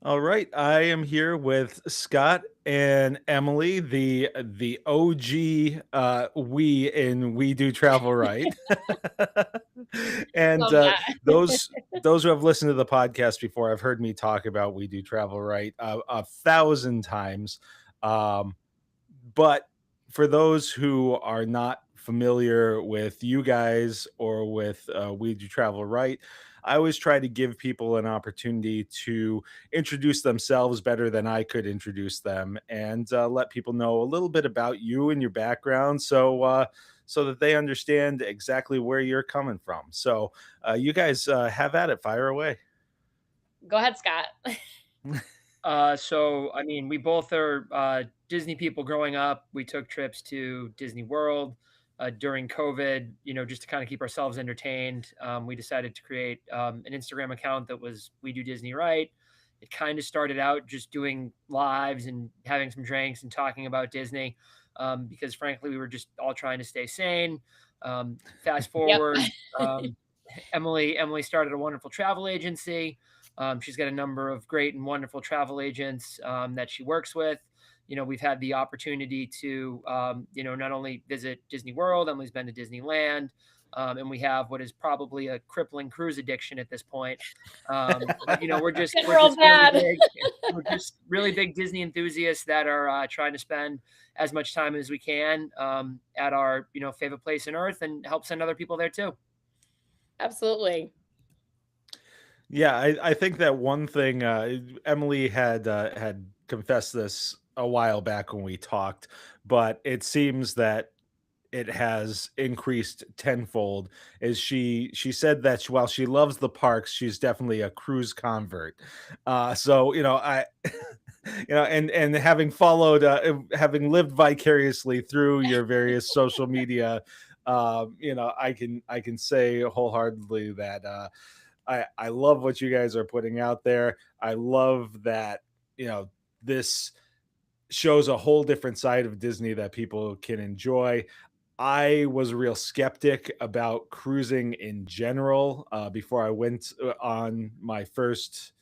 All right, I am here with Scott and Emily, the OG we in We Do Travel Right. And Love that. those who have listened to the podcast before have heard me talk about We Do Travel Right a thousand times. Um, but for those who are not familiar with you guys or with We Do Travel Right, I always try to give people an opportunity to introduce themselves better than I could introduce them, and let people know a little bit about you and your background, so that they understand exactly where you're coming from. So, you guys have at it. Fire away. Go ahead, Scott. We both are Disney people growing up. We took trips to Disney World during COVID, just to kind of keep ourselves entertained. We decided to create an Instagram account that was We Do Disney Right. It kind of started out just doing lives and having some drinks and talking about Disney because, frankly, we were just all trying to stay sane. Fast Yep. forward, Emily started a wonderful travel agency. She's got a number of great and wonderful travel agents that she works with. We've had the opportunity to, not only visit Disney World, Emily's been to Disneyland, and we have what is probably a crippling cruise addiction at this point. But we're just Getting we're real just really bad. big. We're just really big Disney enthusiasts that are trying to spend as much time as we can at our favorite place on earth and help send other people there too. Absolutely. Yeah, I think that one thing Emily had confessed this a while back when we talked, but it seems that it has increased tenfold. Is she said that while she loves the parks, she's definitely a cruise convert. So I and having followed, having lived vicariously through your various social media, I can say wholeheartedly that. I love what you guys are putting out there. I love that, this shows a whole different side of Disney that people can enjoy. I was a real skeptic about cruising in general before I went on my first.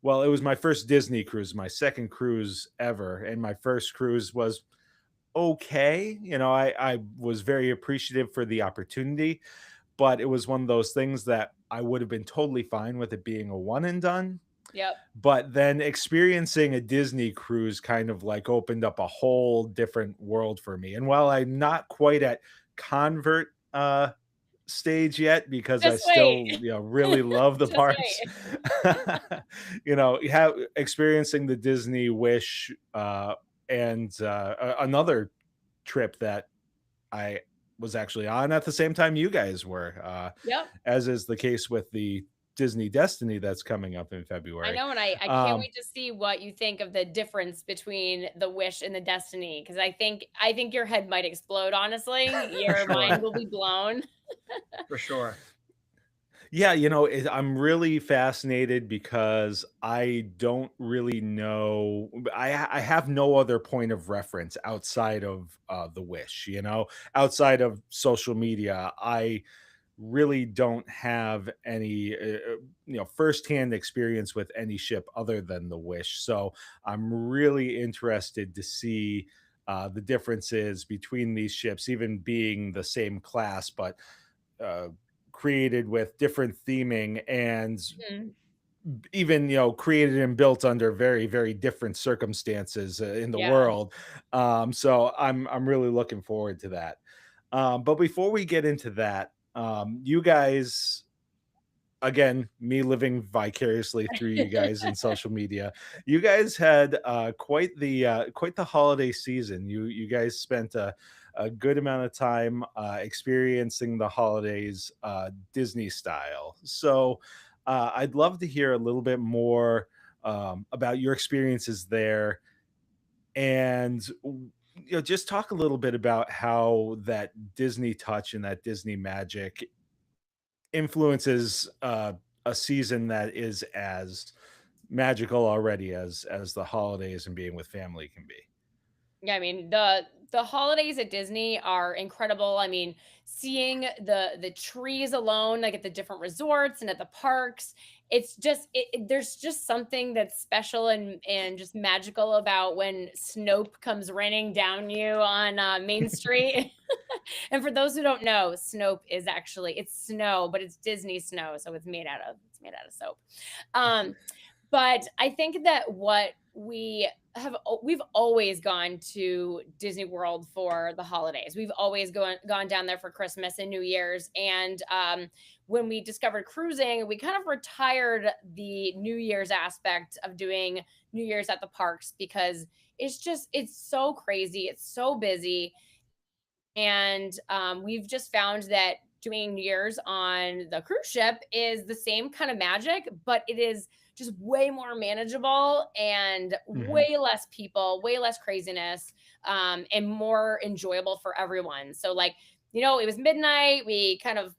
Well, it was my first Disney cruise, my second cruise ever, and my first cruise was okay. I was very appreciative for the opportunity, but it was one of those things that I would have been totally fine with it being a one and done. Yep. But then experiencing a Disney cruise kind of like opened up a whole different world for me. And while I'm not quite at convert stage yet because I Just wait. still, really love the Just parks, wait. experiencing the Disney Wish and another trip that I was actually on at the same time you guys were, Yep. as is the case with the Disney Destiny that's coming up in I February. know, and I can't Um, wait to see what you think of the difference between the Wish and the Destiny, because I think your head might explode, honestly. For Your sure, mind will be blown. for sure. yeah, I'm really fascinated because I don't really know. I have no other point of reference outside of the Wish. Outside of social media, I really don't have any firsthand experience with any ship other than the Wish. So I'm really interested to see the differences between these ships, even being the same class, but uh, created with different theming, and Mhm. even created and built under very very different circumstances in the Yeah. world. So I'm really looking forward to that. But before we get into that, you guys, again, me living vicariously through you guys in social media, you guys had quite the holiday season. You guys spent a good amount of time experiencing the holidays Disney style. So I'd love to hear a little bit more about your experiences there, and just talk a little bit about how that Disney touch and that Disney magic influences a season that is as magical already as the holidays and being with family can be. Yeah, I mean, the holidays at Disney are incredible. I mean, seeing the trees alone, like at the different resorts and at the parks, it's just there's just something that's special and just magical about when Snope comes raining down you on Main Street. And for those who don't know, Snope is actually it's snow, but it's Disney snow, so it's made out of soap. Um, but I think that what we've always gone to Disney World for the holidays. We've always gone down there for Christmas and New Year's. And when we discovered cruising, we kind of retired the New Year's aspect of doing New Year's at the parks because it's so crazy, it's so busy, and we've just found that doing New Year's on the cruise ship is the same kind of magic, but it is just way more manageable and Mhm. way less people, way less craziness, and more enjoyable for everyone. So, like, it was midnight. We kind of,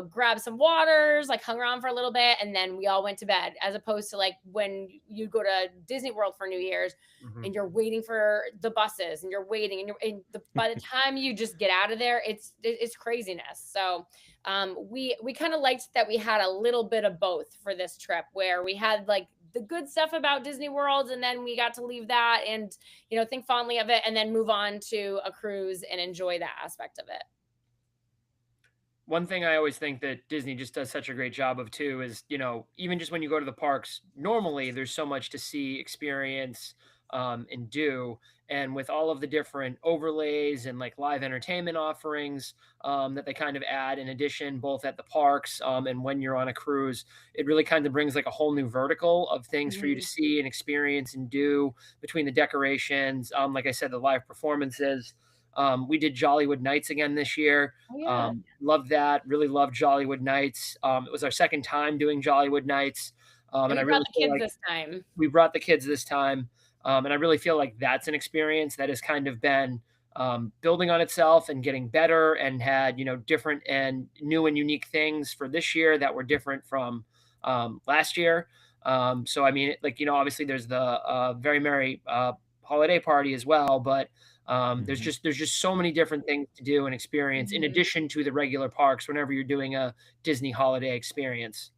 grabbed some waters, like hung around for a little bit, and then we all went to bed, as opposed to like when you go to Disney World for New Year's Mhm. and you're waiting for the buses and you're waiting by the time you just get out of there it's craziness. So we kind of liked that we had a little bit of both for this trip, where we had like the good stuff about Disney World, and then we got to leave that and think fondly of it, and then move on to a cruise and enjoy that aspect of it. One thing I always think that Disney just does such a great job of too is, even just when you go to the parks, normally there's so much to see, experience, and do. And with all of the different overlays and like live entertainment offerings that they kind of add in addition, both at the parks and when you're on a cruise, it really kind of brings like a whole new vertical of things for you to Mhm. see and experience and do between the decorations. Like I said, the live performances. We did Jollywood Nights again this year. Oh yeah. Loved that. Really loved Jollywood Nights. It was our second time doing Jollywood Nights, And and I you brought really the feel kids like this time. we brought the kids this time, and I really feel like that's an experience that has kind of been building on itself and getting better, and had different and new and unique things for this year that were different from last year. So I mean, like obviously there's the very merry holiday party as well, but Mhm. there's just so many different things to do and experience in Mhm. addition to the regular parks whenever you're doing a Disney holiday experience.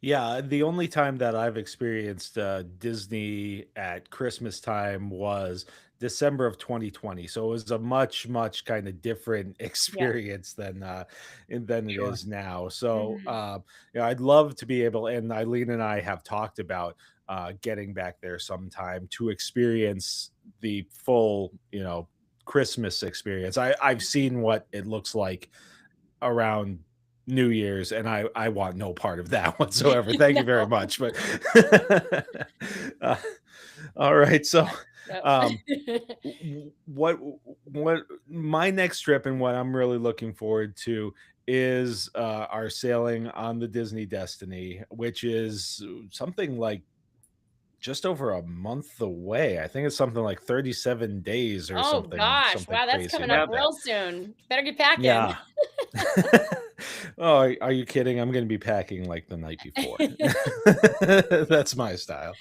Yeah, the only time that I've experienced Disney at Christmas time was December of 2020. So it was a much, much kind of different Yeah. experience than it Sure. is now. So Mhm. I'd love to be able, and Eileen and I have talked about getting back there sometime to experience the full, Christmas experience. I've seen what it looks like around New Year's, and I want no part of that whatsoever. Thank you very No. much, but uh, all right. So, Yep. um, what my next trip and what I'm really looking forward to is our sailing on the Disney Destiny, which is something like just over a month away. I think it's something like 37 days or Oh gosh, something wow, that's crazy coming up like Yep. that. real soon. Better get packing. Yeah. Oh, are you kidding? I'm gonna be packing like the night before. That's my style.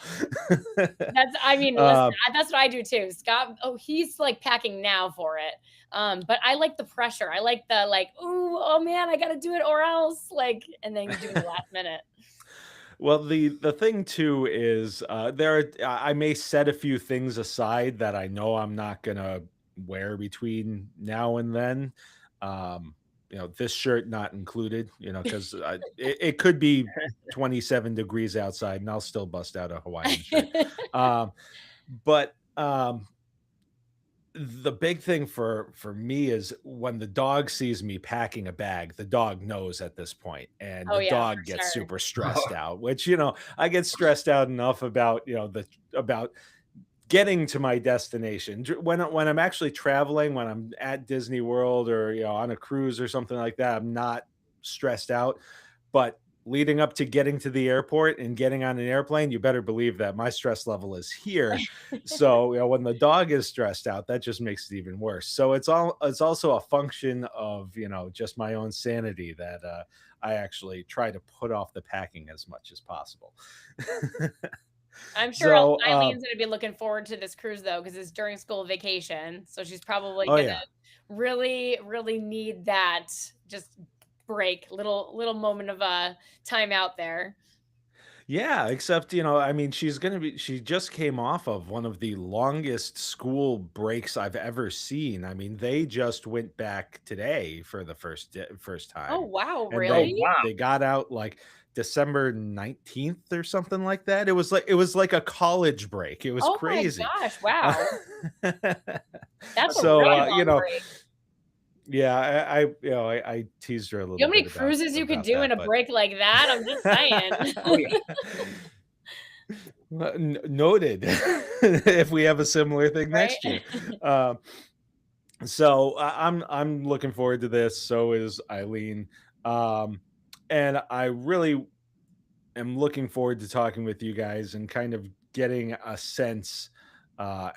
I mean, listen, Uh, that's what I do too. Scott, oh, he's like packing now for it. But I like the pressure. I like the like, ooh, oh man, I gotta do it or else. Like, and then doing the last minute. well, the thing too is, I may set a few things aside that I know I'm not gonna wear between now and then. Um, this shirt not included, because it could be 27 degrees outside and I'll still bust out a Hawaiian shirt. Um, but the big thing for me is when the dog sees me packing a bag, the dog knows at this point, and Oh the yeah, dog for gets sure. super stressed out, which, I get stressed out enough about, about getting to my destination. When I'm actually traveling, when I'm at Disney World or, on a cruise or something like that, I'm not stressed out. But leading up to getting to the airport and getting on an airplane, you better believe that my stress level is here. So, when the dog is stressed out, that just makes it even worse. So it's also a function of, just my own sanity that I actually try to put off the packing as much as possible. I'm sure So, Eileen's gonna be looking forward to this cruise though, because it's during school vacation. So she's probably oh gonna yeah. really, really need that just break, little moment of time out there. Yeah, except, I mean, she just came off of one of the longest school breaks I've ever seen. I mean, they just went back today for the first Oh, time. wow, And Oh, really? wow. they got out like December 19th or something like that. It was like a college break. It was Oh my crazy. gosh, Uh, wow. That's a That's so, really incredible. long break. yeah, I teased her a You know little how many bit about cruises you could about do in that, a but break like that? I'm just saying. Oh, yeah. Noted. If we have a similar thing Right? next year. Um, so I'm looking forward to this. So is Eileen, um, and I really am looking forward to talking with you guys and kind of getting a sense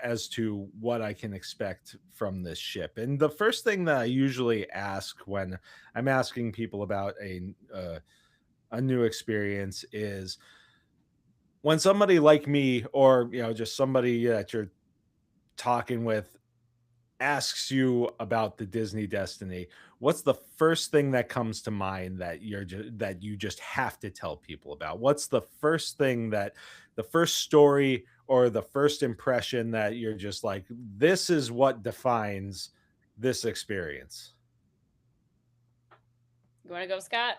as to what I can expect from this ship. And the first thing that I usually ask when I'm asking people about a new experience is when somebody like me, or just somebody that you're talking with, asks you about the Disney Destiny, what's the first thing that comes to mind that that you just have to tell people about? What's the first story or the first impression that you're just like, this is what defines this experience? You wanna go, Scott?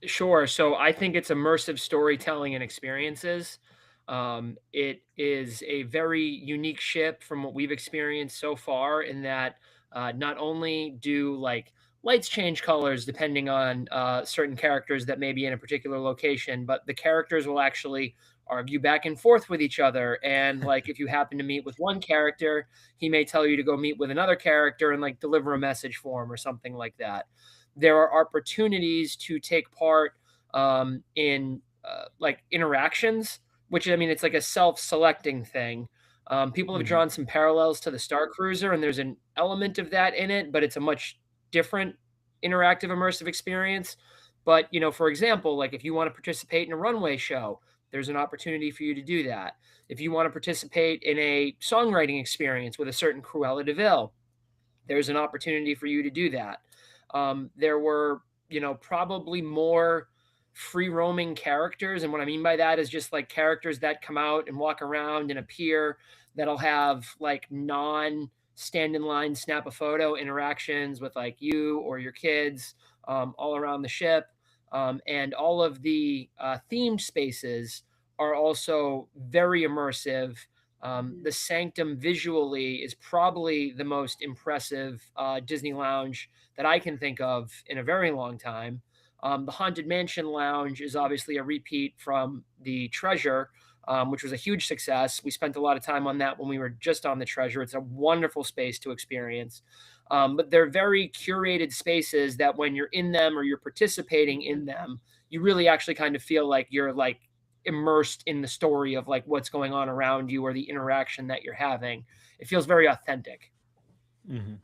Sure. So I think it's immersive storytelling and experiences. It is a very unique ship from what we've experienced so far, in that not only do like lights change colors depending on certain characters that may be in a particular location, but the characters will actually argue back and forth with each other. And like if you happen to meet with one character, he may tell you to go meet with another character and like deliver a message for him or something like that. There are opportunities to take part in like interactions, which I mean, it's like a self-selecting thing. People have Mhm. drawn some parallels to the Star Cruiser, and there's an element of that in it, but it's a much different interactive immersive experience. But for example, like if you want to participate in a runway show, there's an opportunity for you to do that. If you want to participate in a songwriting experience with a certain Cruella de Vil, there's an opportunity for you to do that. There were, probably more free roaming characters. And what I mean by that is just like characters that come out and walk around and appear, that'll have like non stand in line, snap a photo interactions with like you or your kids all around the ship. And all of the themed spaces are also very immersive. Mhm. The Sanctum visually is probably the most impressive Disney lounge that I can think of in a very long time. The Haunted Mansion Lounge is obviously a repeat from the Treasure, which was a huge success. We spent a lot of time on that when we were just on the Treasure. It's a wonderful space to experience. But they're very curated spaces that when you're in them or you're participating in them, you really actually kind of feel like you're like immersed in the story of like what's going on around you or the interaction that you're having. It feels very authentic. Mhm.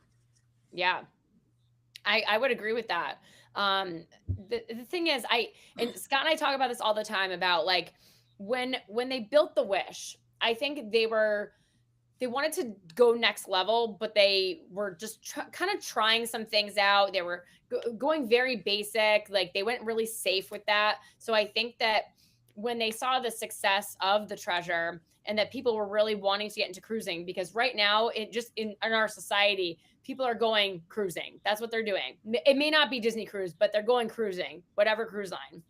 Yeah. I would agree with that. Um, the thing is, and Scott and I talk about this all the time about like when they built the Wish, I think they wanted to go next level, but they were just kind of trying some things out. They were going very basic, like they went really safe with that. So I think that when they saw the success of the Treasure and that people were really wanting to get into cruising, because right now it just in our society people are going cruising. That's what they're doing. It may not be Disney Cruise, but they're going cruising, whatever cruise line.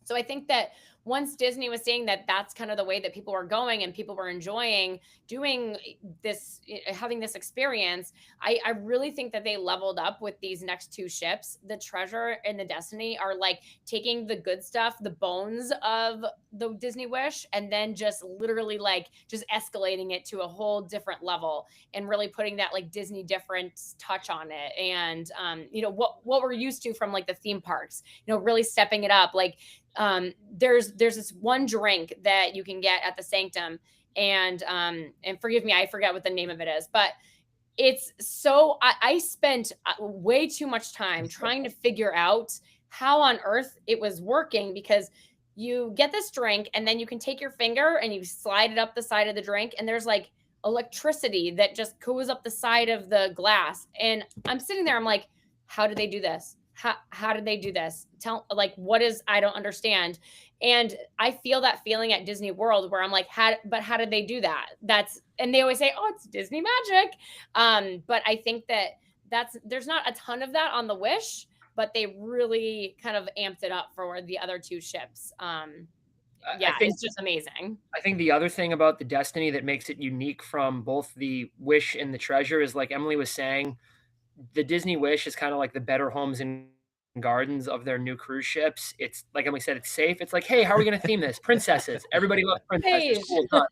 So I think that once Disney was saying that that's kind of the way that people were going and people were enjoying doing this, having this experience, I really think that they leveled up with these next two ships. The Treasure and the Destiny are like taking the good stuff, the bones of the Disney Wish, and then just literally like just escalating it to a whole different level and really putting that like Disney different touch on it. And what we're used to from like the theme parks, really stepping it up. Like there's this one drink that you can get at the Sanctum, and forgive me, I forget what the name of it is, but it's so I spent way too much time trying to figure out how on earth it was working, because you get this drink and then you can take your finger and you slide it up the side of the drink, and there's like electricity that just goes up the side of the glass. And I'm sitting there, I'm like, how do they do this? how did they do this? Tell like what is I don't understand. And I feel that feeling at Disney World where I'm like, how did they do that? That's and they always say, oh, it's Disney magic. But I think that there's not a ton of that on the Wish, but they really kind of amped it up for the other two ships. I Yeah, think it's just amazing. I think the other thing about the Destiny that makes it unique from both the Wish and the Treasure is like Emily was saying, the Disney Wish is kind of like the Better Homes and Gardens of their new cruise ships. It's like Emily said, it's safe. It's like, hey, how are we going to theme this? Princesses. Everybody loves princesses. Beige. Cool, done.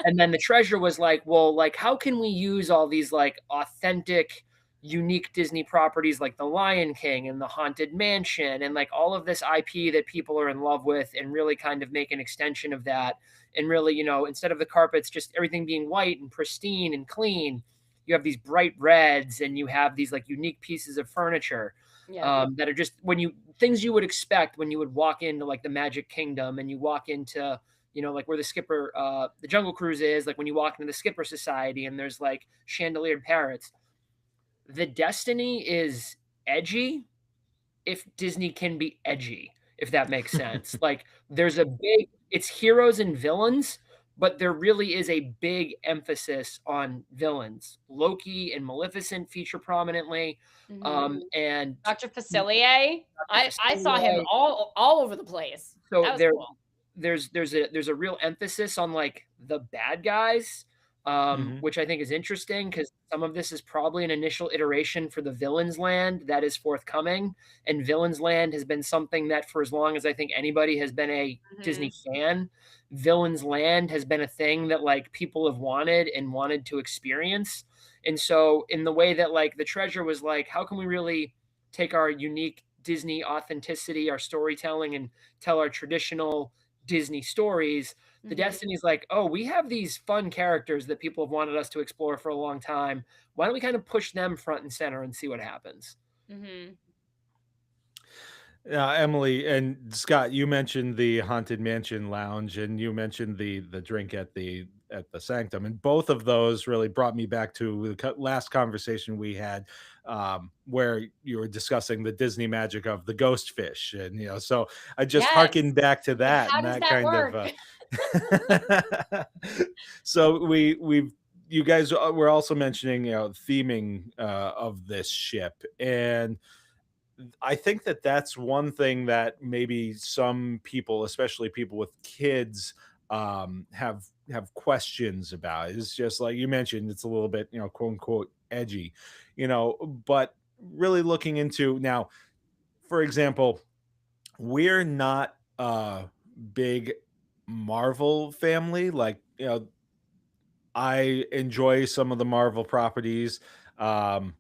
And then the Treasure was like, well, like, how can we use all these like authentic, unique Disney properties like the Lion King and the Haunted Mansion and like all of this IP that people are in love with and really kind of make an extension of that. And really, instead of the carpets, just everything being white and pristine and clean, you have these bright reds and you have these like unique pieces of furniture Yeah. that are just things you would expect when you would walk into like the Magic Kingdom and you walk into like where the Skipper, the Jungle Cruise is, like when you walk into the Skipper Society and there's like chandeliered parrots. The Destiny is edgy if Disney can be edgy, if that makes sense. Like it's heroes and villains, but there really is a big emphasis on villains. Loki and Maleficent feature prominently. Mhm. And Dr. Facilier, I saw him all over the place. so That was there cool. there's a real emphasis on like the bad guys, Mhm. which I think is interesting because some of this is probably an initial iteration for the Villains Land that is forthcoming. And Villains Land has been something that for as long as I think anybody has been a Disney Mhm. fan, Villains Land has been a thing that like people have wanted and wanted to experience. And so in the way that like the Treasure was like, how can we really take our unique Disney authenticity, our storytelling, and tell our traditional Disney stories, the Mhm. Destiny's like, oh, we have these fun characters that people have wanted us to explore for a long time. Why don't we kind of push them front and center and see what happens? Mhm. Emily and Scott, you mentioned the Haunted Mansion lounge, and you mentioned the drink at the Sanctum, and both of those really brought me back to the last conversation we had, where you were discussing the Disney magic of the ghost fish, and so I just Yes. harkened back to Like, that, how and does that that kind work? of. So we've you guys were also mentioning theming of this ship, and I think that that's one thing that maybe some people, especially people with kids, have questions about. It's just like you mentioned, it's a little bit, quote unquote, edgy, but really looking into now, for example, we're not a big Marvel family. Like, I enjoy some of the Marvel properties. Um,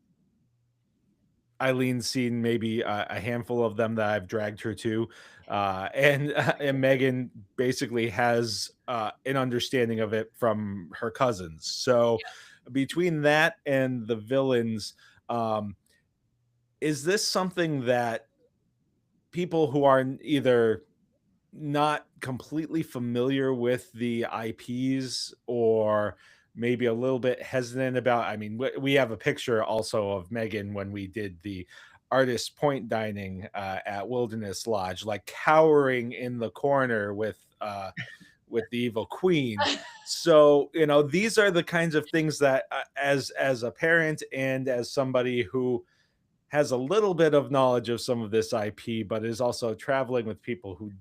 Eileen's seen maybe a handful of them that I've dragged her to, and and Megan basically has an understanding of it from her cousins. So between that and the villains, um, is this something that people who are either not completely familiar with the IPs or maybe a little bit hesitant about. I mean, we have a picture also of Megan when we did the artist point dining at Wilderness Lodge, like cowering in the corner with the evil queen. So, these are the kinds of things that as a parent and as somebody who has a little bit of knowledge of some of this IP, but is also traveling with people who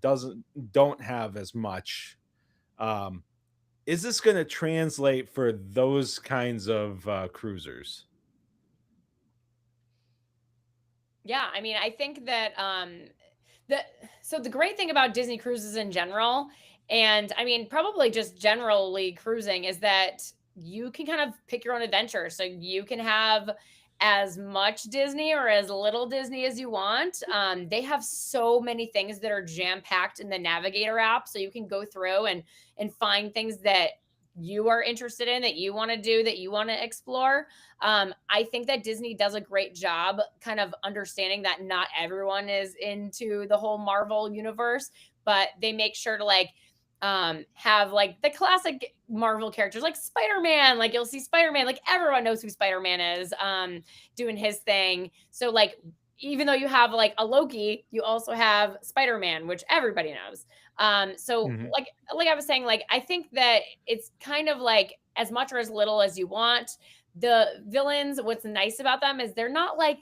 don't have as much. Um, is this going to translate for those kinds of cruisers? Yeah, I mean, I think that the so the great thing about Disney cruises in general, and I mean, probably just generally cruising, is that you can kind of pick your own adventure. So you can have as much Disney or as little Disney as you want. They have so many things that are jam packed in the Navigator app, so you can go through and find things that you are interested in, that you want to do, that you want to explore. I think that Disney does a great job kind of understanding that not everyone is into the whole Marvel universe, but they make sure to like have like the classic Marvel characters like Spider-Man. Like you'll see Spider-Man, like everyone knows who Spider-Man is, doing his thing. So like even though you have like a Loki, you also have Spider-Man, which everybody knows. So Mhm. like I was saying, like I think that it's kind of like as much or as little as you want. The villains, what's nice about them is they're not like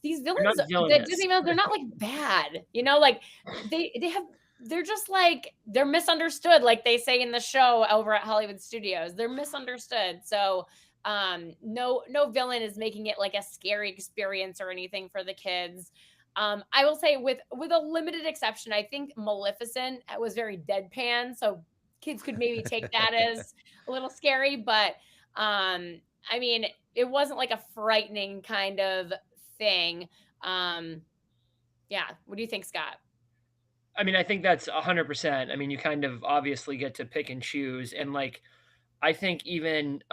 these They're villains, not the villainous. Disney villains, they're not like bad, you know, like they have they're just like they're misunderstood, like they say in the show over at Hollywood Studios. They're misunderstood. So no villain is making it like a scary experience or anything for the kids. I will say with a limited exception, I think Maleficent was very deadpan, so kids could maybe take that as a little scary, but I mean, it wasn't like a frightening kind of thing. Um, yeah. What do you think, Scott? I mean, I think that's 100%. I mean, you kind of obviously get to pick and choose, and like I think even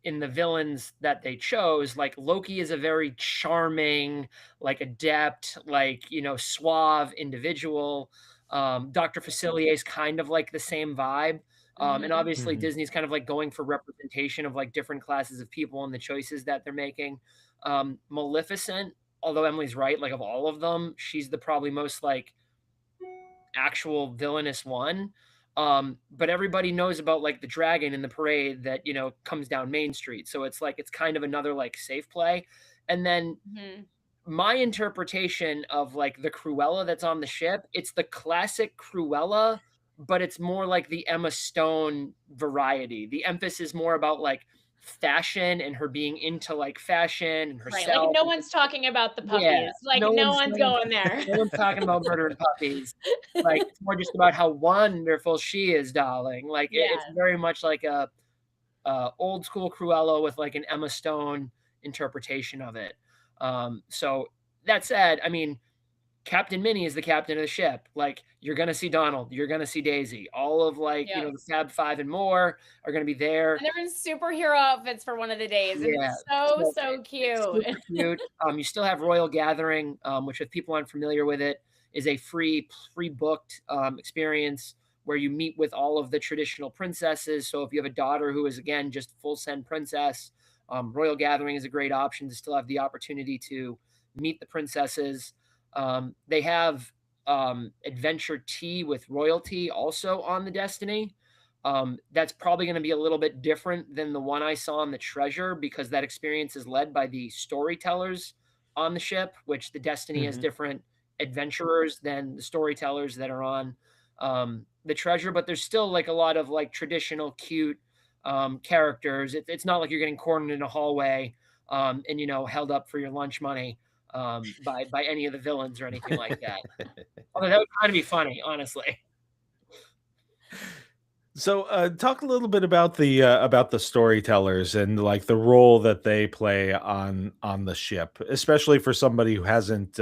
in the villains that they chose, like Loki is a very charming, like adept, like suave individual. Dr. Facilier is kind of like the same vibe. And Mhm. obviously Mhm. Disney's kind of like going for representation of like different classes of people and the choices that they're making. Maleficent, although Emily's right, like of all of them, she's the probably most like actual villainous one. But everybody knows about like the dragon in the parade that comes down Main Street. So it's like it's kind of another like safe play. And then Mhm. my interpretation of like the Cruella that's on the ship, it's the classic Cruella, but it's more like the Emma Stone variety. The emphasis more about like fashion and her being into like fashion and Right. Like herself. no one's talking about the Yeah, puppies. Like no no one's one's no one's going there. no one's talking about murdering puppies. Like, it's more just about how wonderful she is, darling. Like, it's Yes. very much like a, old school Cruella with, like, an Emma Stone interpretation of it. So that said, I mean, Captain Minnie is the captain of the ship. Like, you're gonna see Donald, you're gonna see Daisy. All of, like, Yep. the Fab Five and more are gonna be there. And they're in superhero outfits for one of the days. And Yeah, it's so, so so it's cute. super cute. You still have Royal Gathering, which if people aren't familiar with it, is a free booked experience where you meet with all of the traditional princesses. So if you have a daughter who is again just full send princess, Royal Gathering is a great option to still have the opportunity to meet the princesses. They have Adventure Tea with Royalty also on the Destiny. That's probably going to be a little bit different than the one I saw on the Treasure because that experience is led by the storytellers on the ship, which the Destiny has Mhm. different adventurers than the storytellers that are on the Treasure. But there's still like a lot of like traditional cute characters. It's not like you're getting cornered in a hallway and held up for your lunch money by any of the villains or anything like that. Although that would kind of be funny, honestly. So, talk a little bit about the storytellers and like the role that they play on the ship, especially for somebody who hasn't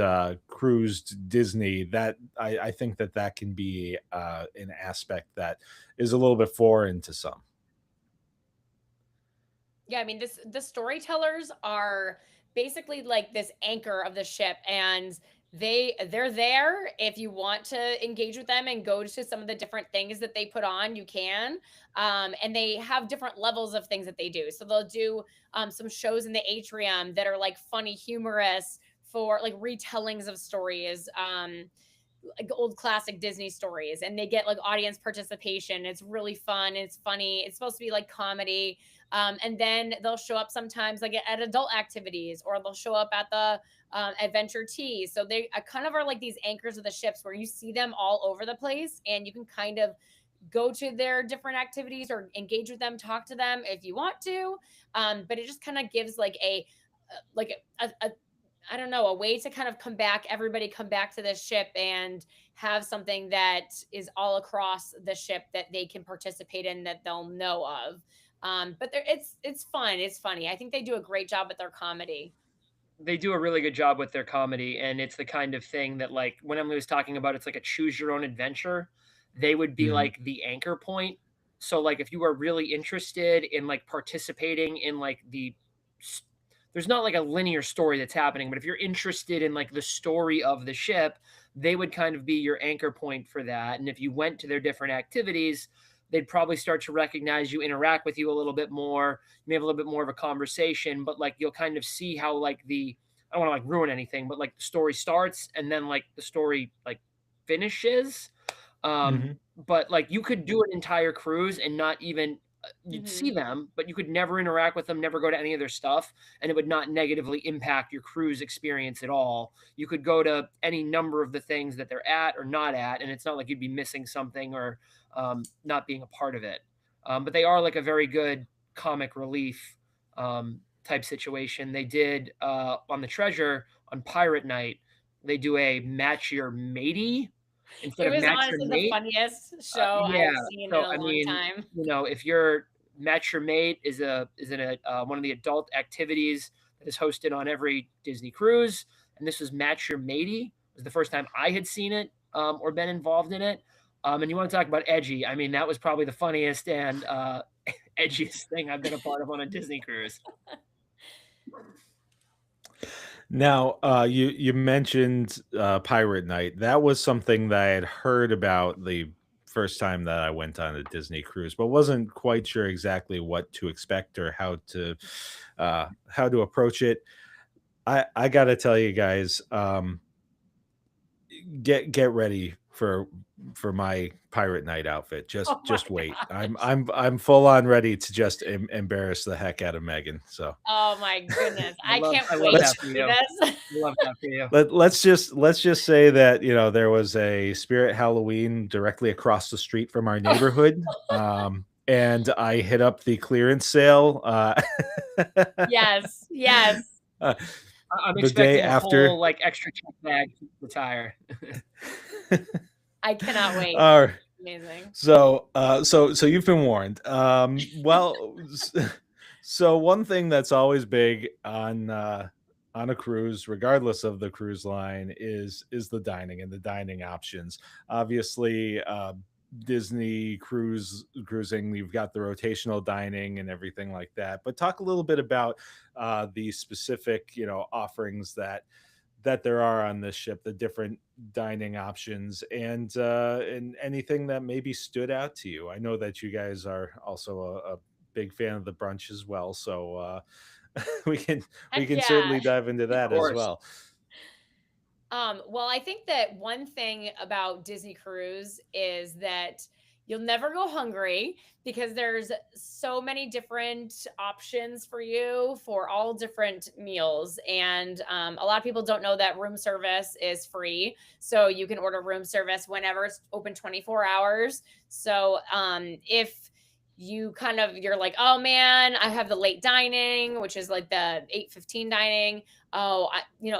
cruised Disney. That I think that that can be an aspect that is a little bit foreign to some. Yeah, I mean, the storytellers are basically like this anchor of the ship, and they're there if you want to engage with them and go to some of the different things that they put on, you can. And they have different levels of things that they do. So they'll do some shows in the atrium that are like funny, humorous for like retellings of stories. Like old classic Disney stories, and they get like audience participation. It's really fun. It's funny. It's supposed to be like comedy. And then they'll show up sometimes like at adult activities, or they'll show up at the Adventure Tea. So they kind of are like these anchors of the ships where you see them all over the place, and you can kind of go to their different activities or engage with them, talk to them if you want to. But it just kind of gives like a I don't know, a way to kind of come back, everybody come back to this ship and have something that is all across the ship that they can participate in that they'll know of. But it's fun. It's funny. I think they do a great job with their comedy. They do a really good job with their comedy, and it's the kind of thing that, like, when Emily was talking about it's like a choose your own adventure, they would be Mhm. like the anchor point. So, like, if you are really interested in like participating in like there's not like a linear story that's happening, but if you're interested in like the story of the ship, they would kind of be your anchor point for that. And if you went to their different activities, they'd probably start to recognize you, interact with you a little bit more, you may have a little bit more of a conversation, but like you'll kind of see how like the I don't want to like ruin anything, but like the story starts and then like the story like finishes. Mhm. But like you could do an entire cruise and not even you'd see Mhm. them, but you could never interact with them, never go to any of their stuff, and it would not negatively impact your cruise experience at all. You could go to any number of the things that they're at or not at, and it's not like you'd be missing something or not being a part of it. But they are like a very good comic relief type situation. They did on the Treasure on Pirate Night. They do a match your matey instead It of was match your honestly the mate. funniest show Yeah. I've seen in So a I long mean, time. you know, if your match your mate is one of the adult activities that is hosted on every Disney cruise, and this was match your matey, was the first time I had seen it or been involved in it. And you want to talk about edgy? I mean, that was probably the funniest and edgiest thing I've been a part of on a Disney cruise. Now, you mentioned Pirate Night. That was something that I had heard about the first time that I went on a Disney cruise, but wasn't quite sure exactly what to expect or how to approach it. I got to tell you guys, get ready for my Pirate Night outfit. Oh my Just wait. gosh. I'm full on ready to just embarrass the heck out of Megan. So Oh my goodness. I can't I love wait let's that to for see you. this. I love that for you. let's just say that there was a Spirit Halloween directly across the street from our neighborhood, and I hit up the clearance sale Yes, yes. uh, I'm the day expecting a after. whole like extra check bag to retire. I cannot wait. uh, Amazing. so you've been warned. So one thing that's always big on a cruise, regardless of the cruise line, is the dining and the dining options. Obviously, Disney cruising, you've got the rotational dining and everything like that. But talk a little bit about the specific, offerings that there are on this ship, the different dining options, and anything that maybe stood out to you. I know that you guys are also a big fan of the brunch as well, so we can Heck certainly yeah. dive into Of that as course. well. Well, I think that one thing about Disney Cruise is that you'll never go hungry because there's so many different options for you for all different meals. And a lot of people don't know that room service is free. So you can order room service whenever it's open 24 hours. So if you're like, oh man, I have the late dining, which is like the 8:15 dining. Oh,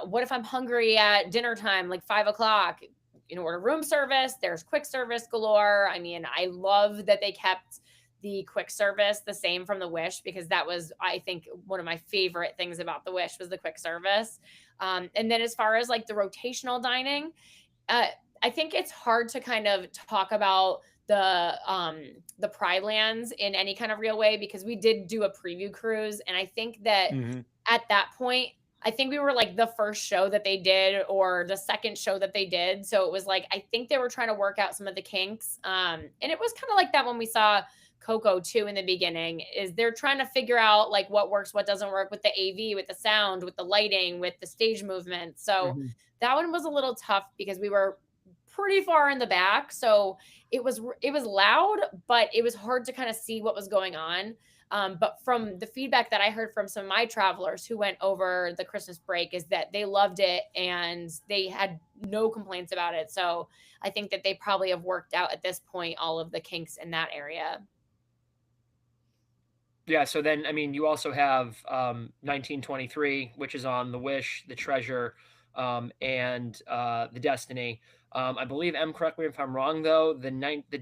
what if I'm hungry at dinner time, like 5 o'clock? Order room service. There's quick service galore. I mean, I love that they kept the quick service the same from the Wish because that was, I think, one of my favorite things about the Wish was the quick service. And then as far as like the rotational dining, uh, I think it's hard to kind of talk about the Pride Lands in any kind of real way because we did do a preview cruise, and I think that Mhm. at that point, I think we were like the first show that they did or the second show that they did. So it was like I think they were trying to work out some of the kinks. And it was kind of like that when we saw Coco too in the beginning, is they're trying to figure out like what works, what doesn't work with the AV, with the sound, with the lighting, with the stage movement. So Mhm. that one was a little tough because we were pretty far in the back. So it was loud, but it was hard to kind of see what was going on. But from the feedback that I heard from some of my travelers who went over the Christmas break is that they loved it and they had no complaints about it. So I think that they probably have worked out at this point all of the kinks in that area. Yeah, so then, I mean, you also have 1923, which is on the Wish, the Treasure, and the Destiny. I believe, correct me if I'm wrong, though, the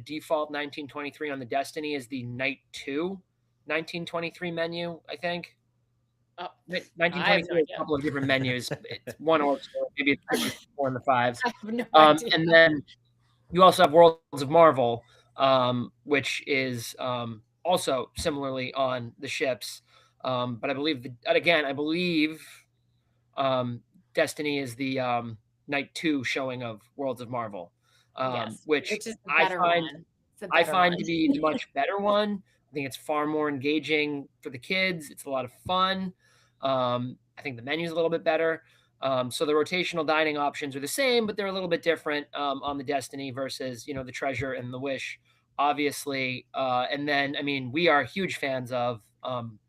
default 1923 on the Destiny is the Night 2 1923 menu, I think. Oh, I have no 1923 is a idea. couple of different menus. It's one or two, maybe it's the four and the fives. I have no idea. And then you also have Worlds of Marvel, which is also similarly on the ships. But I believe I believe um, Destiny is the night 2 showing of Worlds of Marvel, Yes, which which is the better one. It's a I better find one. to be the much better one. I think it's far more engaging for the kids. It's a lot of fun. I think the menu's a little bit better. So the rotational dining options are the same, but they're a little bit different on the Destiny versus, the Treasure and the Wish, obviously. And then, I mean, we are huge fans of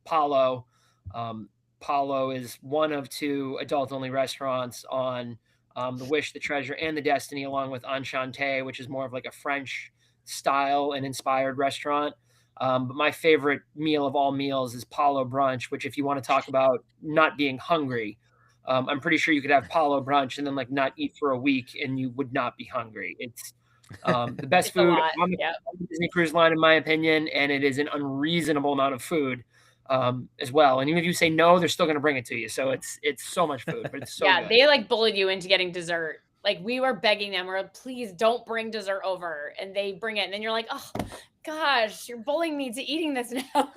Palo. Um, Palo is one of two adult-only restaurants on the Wish, the Treasure, and the Destiny, along with Enchanté, which is more of like a French style and inspired restaurant. But my favorite meal of all meals is Palo Brunch, which, if you want to talk about not being hungry, I'm pretty sure you could have Palo brunch and then like not eat for a week and you would not be hungry. It's the best It's a food lot. on Yep. the Disney Cruise Line, in my opinion, and it is an unreasonable amount of food as well. And even if you say no, they're still going to bring it to you. So it's so much food, but it's so Yeah, good. they like bullied you into getting dessert. Like we were begging them, we're like, please don't bring dessert over. And they bring it. And then you're like, oh gosh, you're bullying me to eating this now.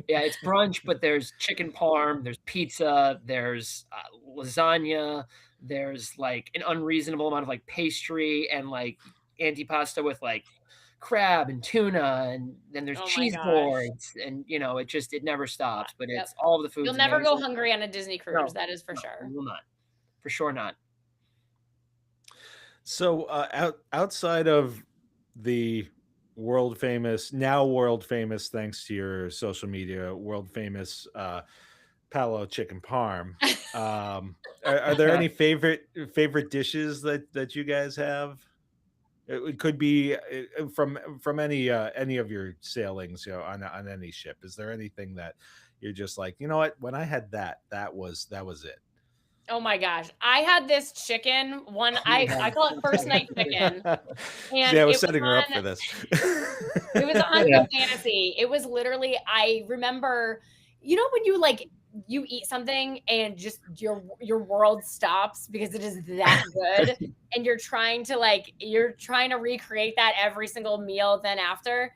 Yeah, it's brunch, but there's chicken parm, there's pizza, there's lasagna, there's like an unreasonable amount of like pastry and like antipasta with like crab and tuna, and then there's Oh my cheese gosh. boards, and it never stops. But Yep. it's all of the You'll food's never go amazing. hungry on a Disney cruise. No, That is for no, sure. we will not, for sure not. So outside of the world famous, thanks to your social media, world famous Palo Chicken Parm. Are there any favorite dishes that you guys have? It could be from any of your sailings, on any ship. Is there anything that you're just like, you know what? When I had that was it. Oh my gosh. I had this chicken one. I call it first night chicken. And See, I was it was setting her up on for this. it was on Yeah. Good Fantasy. It was literally, I remember, when you like you eat something and just your world stops because it is that good, and you're trying to recreate that every single meal then after.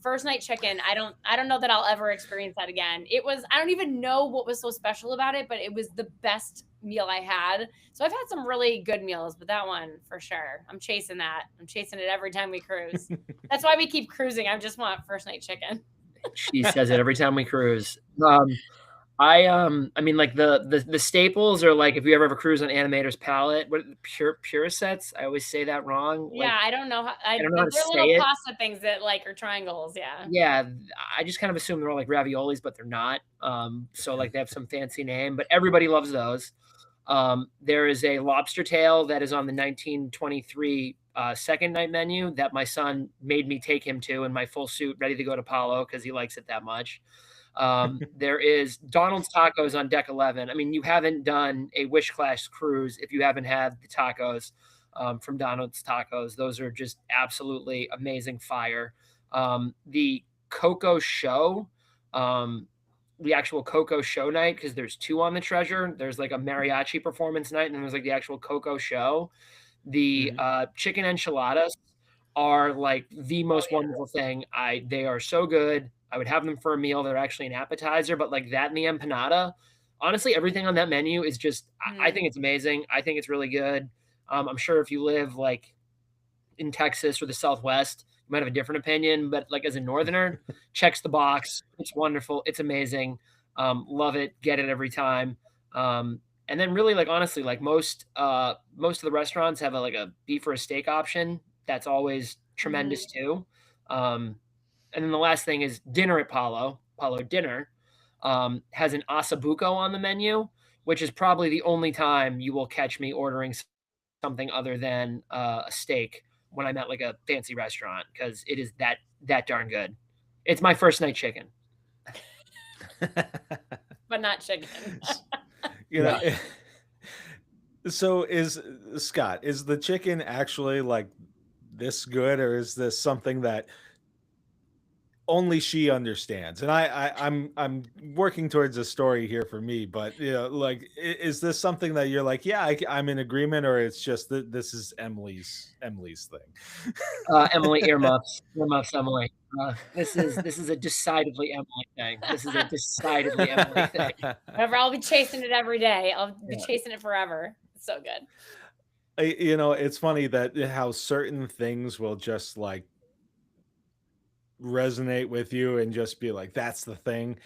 First night chicken, I don't know that I'll ever experience that again. I don't even know what was so special about it, but it was the best meal I had. So I've had some really good meals, but that one for sure. I'm chasing that. I'm chasing it every time we cruise. That's why we keep cruising. I just want first night chicken. She says it every time we cruise. I mean, like the staples are like, if you ever have a cruise on Animator's Palette, what pure sets? I always say that wrong. Like, Yeah, I don't know how. I don't know how to They're say little it. pasta things that like are triangles. Yeah. Yeah, I just kind of assume they're all like raviolis, but they're not. So like they have some fancy name, but everybody loves those. There is a lobster tail that is on the 1923 second night menu that my son made me take him to in my full suit, ready to go to Palo because he likes it that much. There is Donald's Tacos on deck 11. I mean, you haven't done a Wish Class cruise if you haven't had the tacos from Donald's Tacos. Those are just absolutely amazing fire. The Coco Show, the actual Coco Show night, because there's two on the Treasure. There's like a mariachi performance night, and then there's like the actual Coco Show. The chicken enchiladas are like the most wonderful thing. They are so good. I would have them for a meal. They're actually an appetizer, but like that and the empanada, honestly, everything on that menu is just, I think it's amazing. I think it's really good. I'm sure if you live like in Texas or the Southwest, you might have a different opinion, but like as a Northerner, checks the box. It's wonderful. It's amazing. Love it. Get it every time. And then really, like, honestly, like most of the restaurants have like a beef or a steak option. That's always tremendous too. And then the last thing is dinner at Palo Dinner, has an asabuco on the menu, which is probably the only time you will catch me ordering something other than a steak when I'm at like a fancy restaurant, because it is that darn good. It's my first night chicken. But not chicken. you know so is Scott, is the chicken actually like this good, or is this something that only she understands? And I'm working towards a story here for me, but like, is this something that you're like, yeah, I'm in agreement, or it's just that this is Emily's thing? Emily, earmuffs, Emily. This is a decidedly Emily thing. This is a decidedly Emily thing. Whatever. I'll be chasing it every day. I'll be chasing it forever. It's so good. It's funny that how certain things will just like resonate with you and just be like, that's the thing.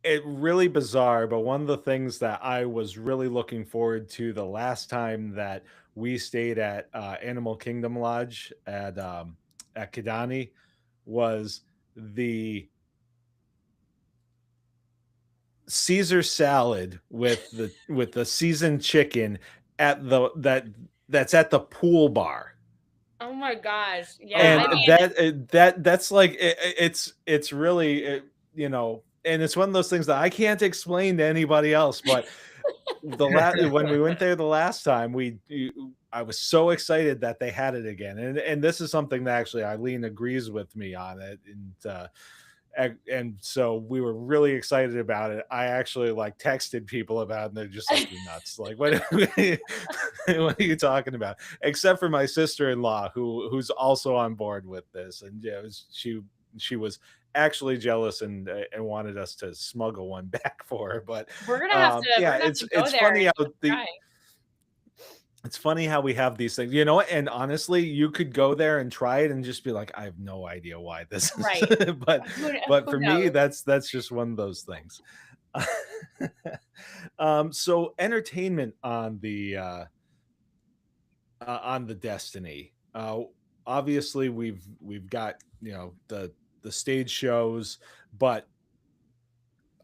it really bizarre, but one of the things that I was really looking forward to the last time that we stayed at Animal Kingdom Lodge at Kidani was the Caesar salad with the seasoned chicken at that's at the pool bar. Oh my gosh. Oh Yeah. I And wow. mean, that's like it's really you know, and it's one of those things that I can't explain to anybody else. But when we went there the last time, I was so excited that they had it again, and this is something that actually Eileen agrees with me on it, and so we were really excited about it. I actually like texted people about it, and they're just like, "You're nuts! Like, what? What are you talking about?" Except for my sister-in-law, who's also on board with this, and yeah, she was actually jealous and wanted us to smuggle one back for her. But we're yeah, gonna have to go it's there funny and how try. it's funny how we have these things, you know, and honestly, you could go there and try it and just be like, I have no idea why this is, Right. but Who for me, knows? that's just one of those things. So entertainment on the Destiny. Obviously, we've got, you know, the stage shows, but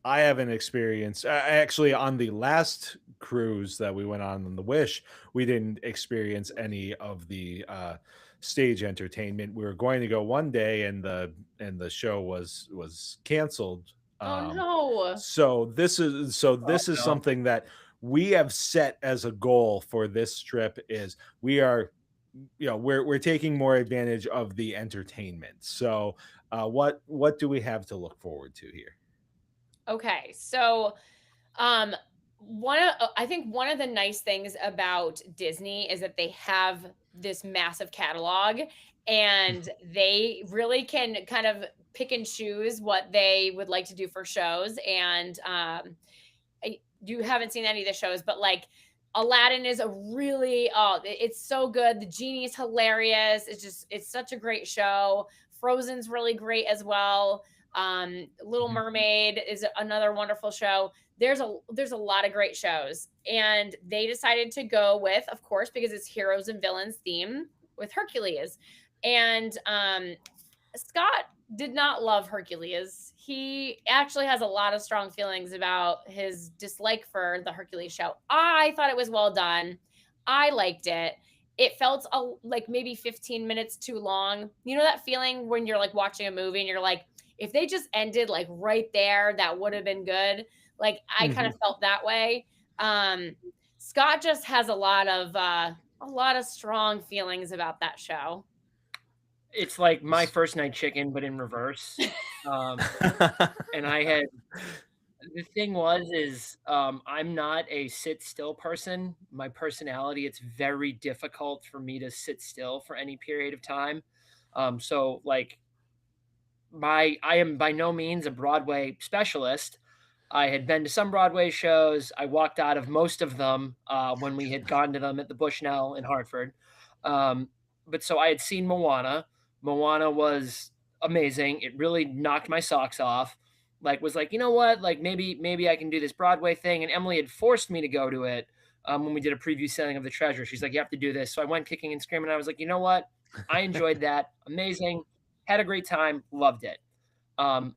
I haven't experienced actually on the last cruise that we went on the Wish, we didn't experience any of the stage entertainment. We were going to go one day, and the show was canceled. Oh Um, no. Oh this is no. something that we have set as a goal for this trip. Is we are, you know, we're taking more advantage of the entertainment. So what do we have to look forward to here? Okay. So Um, I think one of the nice things about Disney is that they have this massive catalog, and they really can kind of pick and choose what they would like to do for shows. And you haven't seen any of the shows, but like Aladdin is a really it's so good. The Genie is hilarious. It's such a great show. Frozen's really great as well. Little Mhm. Mermaid is another wonderful show. There's a lot of great shows, and they decided to go with, of course, because it's heroes and villains theme, with Hercules. And Scott did not love Hercules. He actually has a lot of strong feelings about his dislike for the Hercules show. I thought it was well done. I liked it. It felt like maybe 15 minutes too long. You know that feeling when you're like watching a movie and you're like, if they just ended like right there, that would have been good. Like I kind of Mhm. felt that way. Um, Scott just has a lot of strong feelings about that show. It's like My First Night Chicken, but in reverse. Um, and I had the thing was is I'm not a sit still person. My personality, it's very difficult for me to sit still for any period of time. So like I am by no means a Broadway specialist. I had been to some Broadway shows. I walked out of most of them when we had gone to them at the Bushnell in Hartford. Um, but so I had seen Moana. Moana was amazing. It really knocked my socks off. Like was like, you know what? Like maybe I can do this Broadway thing. And Emily had forced me to go to it when we did a preview selling of The Treasure. She's like, you have to do this. So I went kicking and screaming. I was like, you know what? I enjoyed that. Amazing. Had a great time. Loved it. Um,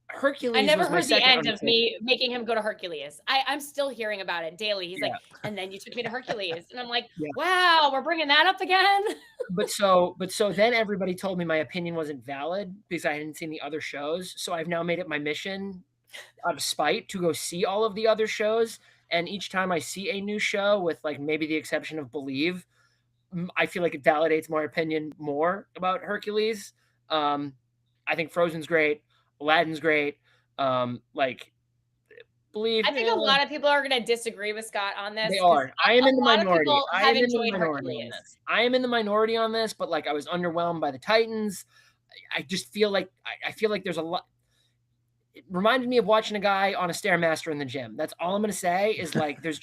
I Hercules never was my heard the second end of unfavorite. me making him go to Hercules. I'm still hearing about it daily. He's like, Yeah, and then you took me to Hercules. And I'm like, yeah. wow, we're bringing that up again. But so then everybody told me my opinion wasn't valid because I hadn't seen the other shows. So I've now made it my mission out of spite to go see all of the other shows. And each time I see a new show, with like maybe the exception of Believe, I feel like it validates my opinion more about Hercules. Um, I think Frozen's great, Aladdin's great. Like Believe, I think a lot of people are going to disagree with Scott on they this because are. I am a in the lot of minority. people I have am in the enjoyed minority on Hercules. this. I am in the minority on this, but like I was underwhelmed by the Titans. I just feel like I feel like there's a lot. It reminded me of watching a guy on a stairmaster in the gym. That's all I'm gonna say. Is like there's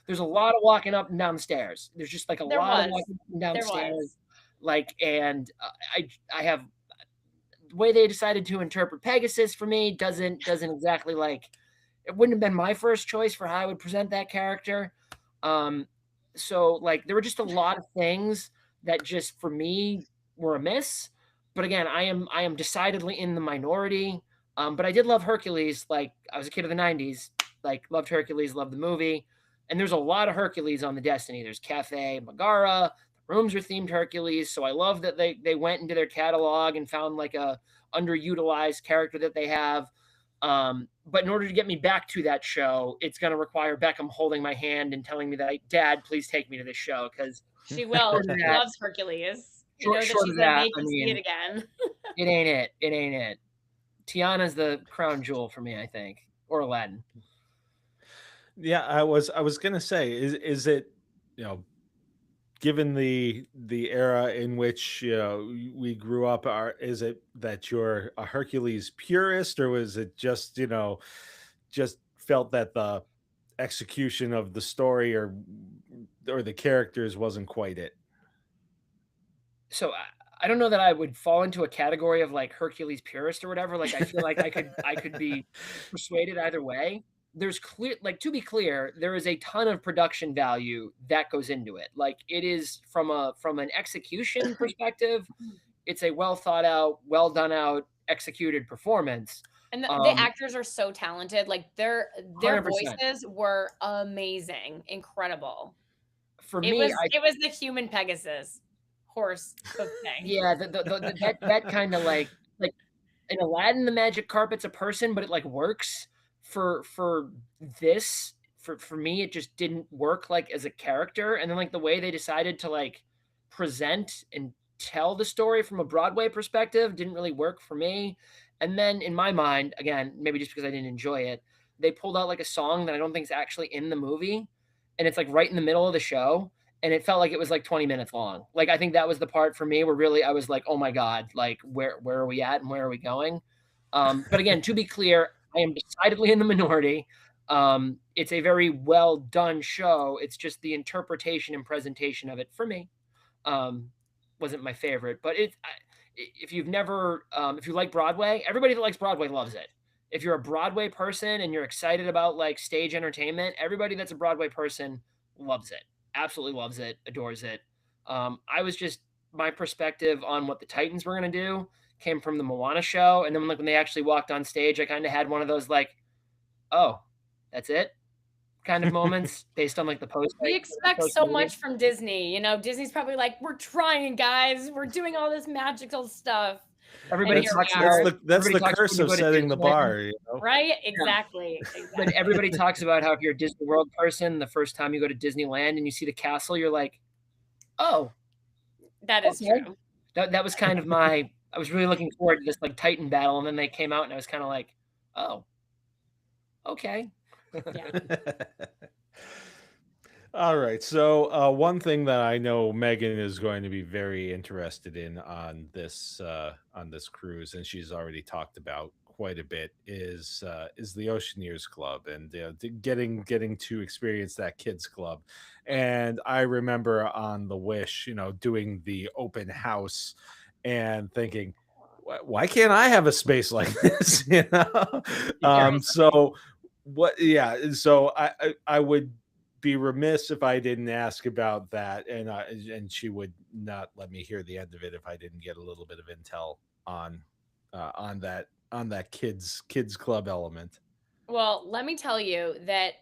a lot of walking up and down the stairs. There's just like a There lot of was. walking up and down There stairs. was. Like and I have the way they decided to interpret Pegasus for me doesn't exactly like, it wouldn't have been my first choice for how I would present that character. So like there were just a lot of things that just for me were a miss. But again, I am decidedly in the minority. But I did love Hercules. Like I was a kid of the '90s. Like loved Hercules, loved the movie. And there's a lot of Hercules on the Destiny. There's Cafe Megara. The rooms are themed Hercules. So I love that they went into their catalog and found like a underutilized character that they have. But in order to get me back to that show, it's going to require Beckham holding my hand and telling me that, Dad, please take me to this show. Because she will. She loves Hercules. You know that she's going to make you see it again. It ain't it. It ain't it. Tiana's the crown jewel for me, I think, or Aladdin. Yeah, I was gonna say, is it, you know, given the era in which, you know, we grew up, is it that you're a Hercules purist, or was it just, you know, just felt that the execution of the story or the characters wasn't quite it? So I don't know that I would fall into a category of like Hercules purist or whatever. Like I feel like I could be persuaded either way. There's clear, like, to be clear, there is a ton of production value that goes into it. Like it is from an execution perspective, it's a well thought out, well done out, executed performance. And the actors are so talented. Like their 100%. voices were amazing, incredible. For it me, it was the human Pegasus horse thing. Yeah, that kind of like in Aladdin, the magic carpet's a person, but it like works for this. For me, it just didn't work like as a character. And then like the way they decided to like present and tell the story from a Broadway perspective didn't really work for me. And then in my mind, again, maybe just because I didn't enjoy it, they pulled out like a song that I don't think is actually in the movie, and it's like right in the middle of the show, and it felt like it was like 20 minutes long. Like I think that was the part for me where really I was like, oh my God, like where are we at and where are we going? But again, to be clear, I am decidedly in the minority. It's a very well done show. It's just the interpretation and presentation of it for me wasn't my favorite. But if you've never, if you like Broadway, everybody that likes Broadway loves it. If you're a Broadway person and you're excited about like stage entertainment, everybody that's a Broadway person loves it. Absolutely loves it, adores it. I was just, my perspective on what the Titans were going to do came from the Moana show. And then like when they actually walked on stage, I kind of had one of those like, oh, that's it kind of moments based on like the post. We expect so much from Disney. You know, Disney's probably like, we're trying, guys. We're doing all this magical stuff. Everybody talks that's the curse of setting the bar, you know? Right? Exactly. Yeah. But everybody talks about how if you're a Disney World person, the first time you go to Disneyland and you see the castle, you're like, oh, that is true. That was kind of I was really looking forward to this like Titan battle, and then they came out and I was kind of like, oh, okay. Yeah. All right. So one thing that I know Megan is going to be very interested in on this cruise, and she's already talked about quite a bit, is the Oceaneers Club, and getting to experience that kids club. And I remember on the Wish, you know, doing the open house and thinking, why can't I have a space like this? You know. So what? Yeah. So I would be remiss if I didn't ask about that, and she would not let me hear the end of it if I didn't get a little bit of intel on that kids club element. Well, let me tell you that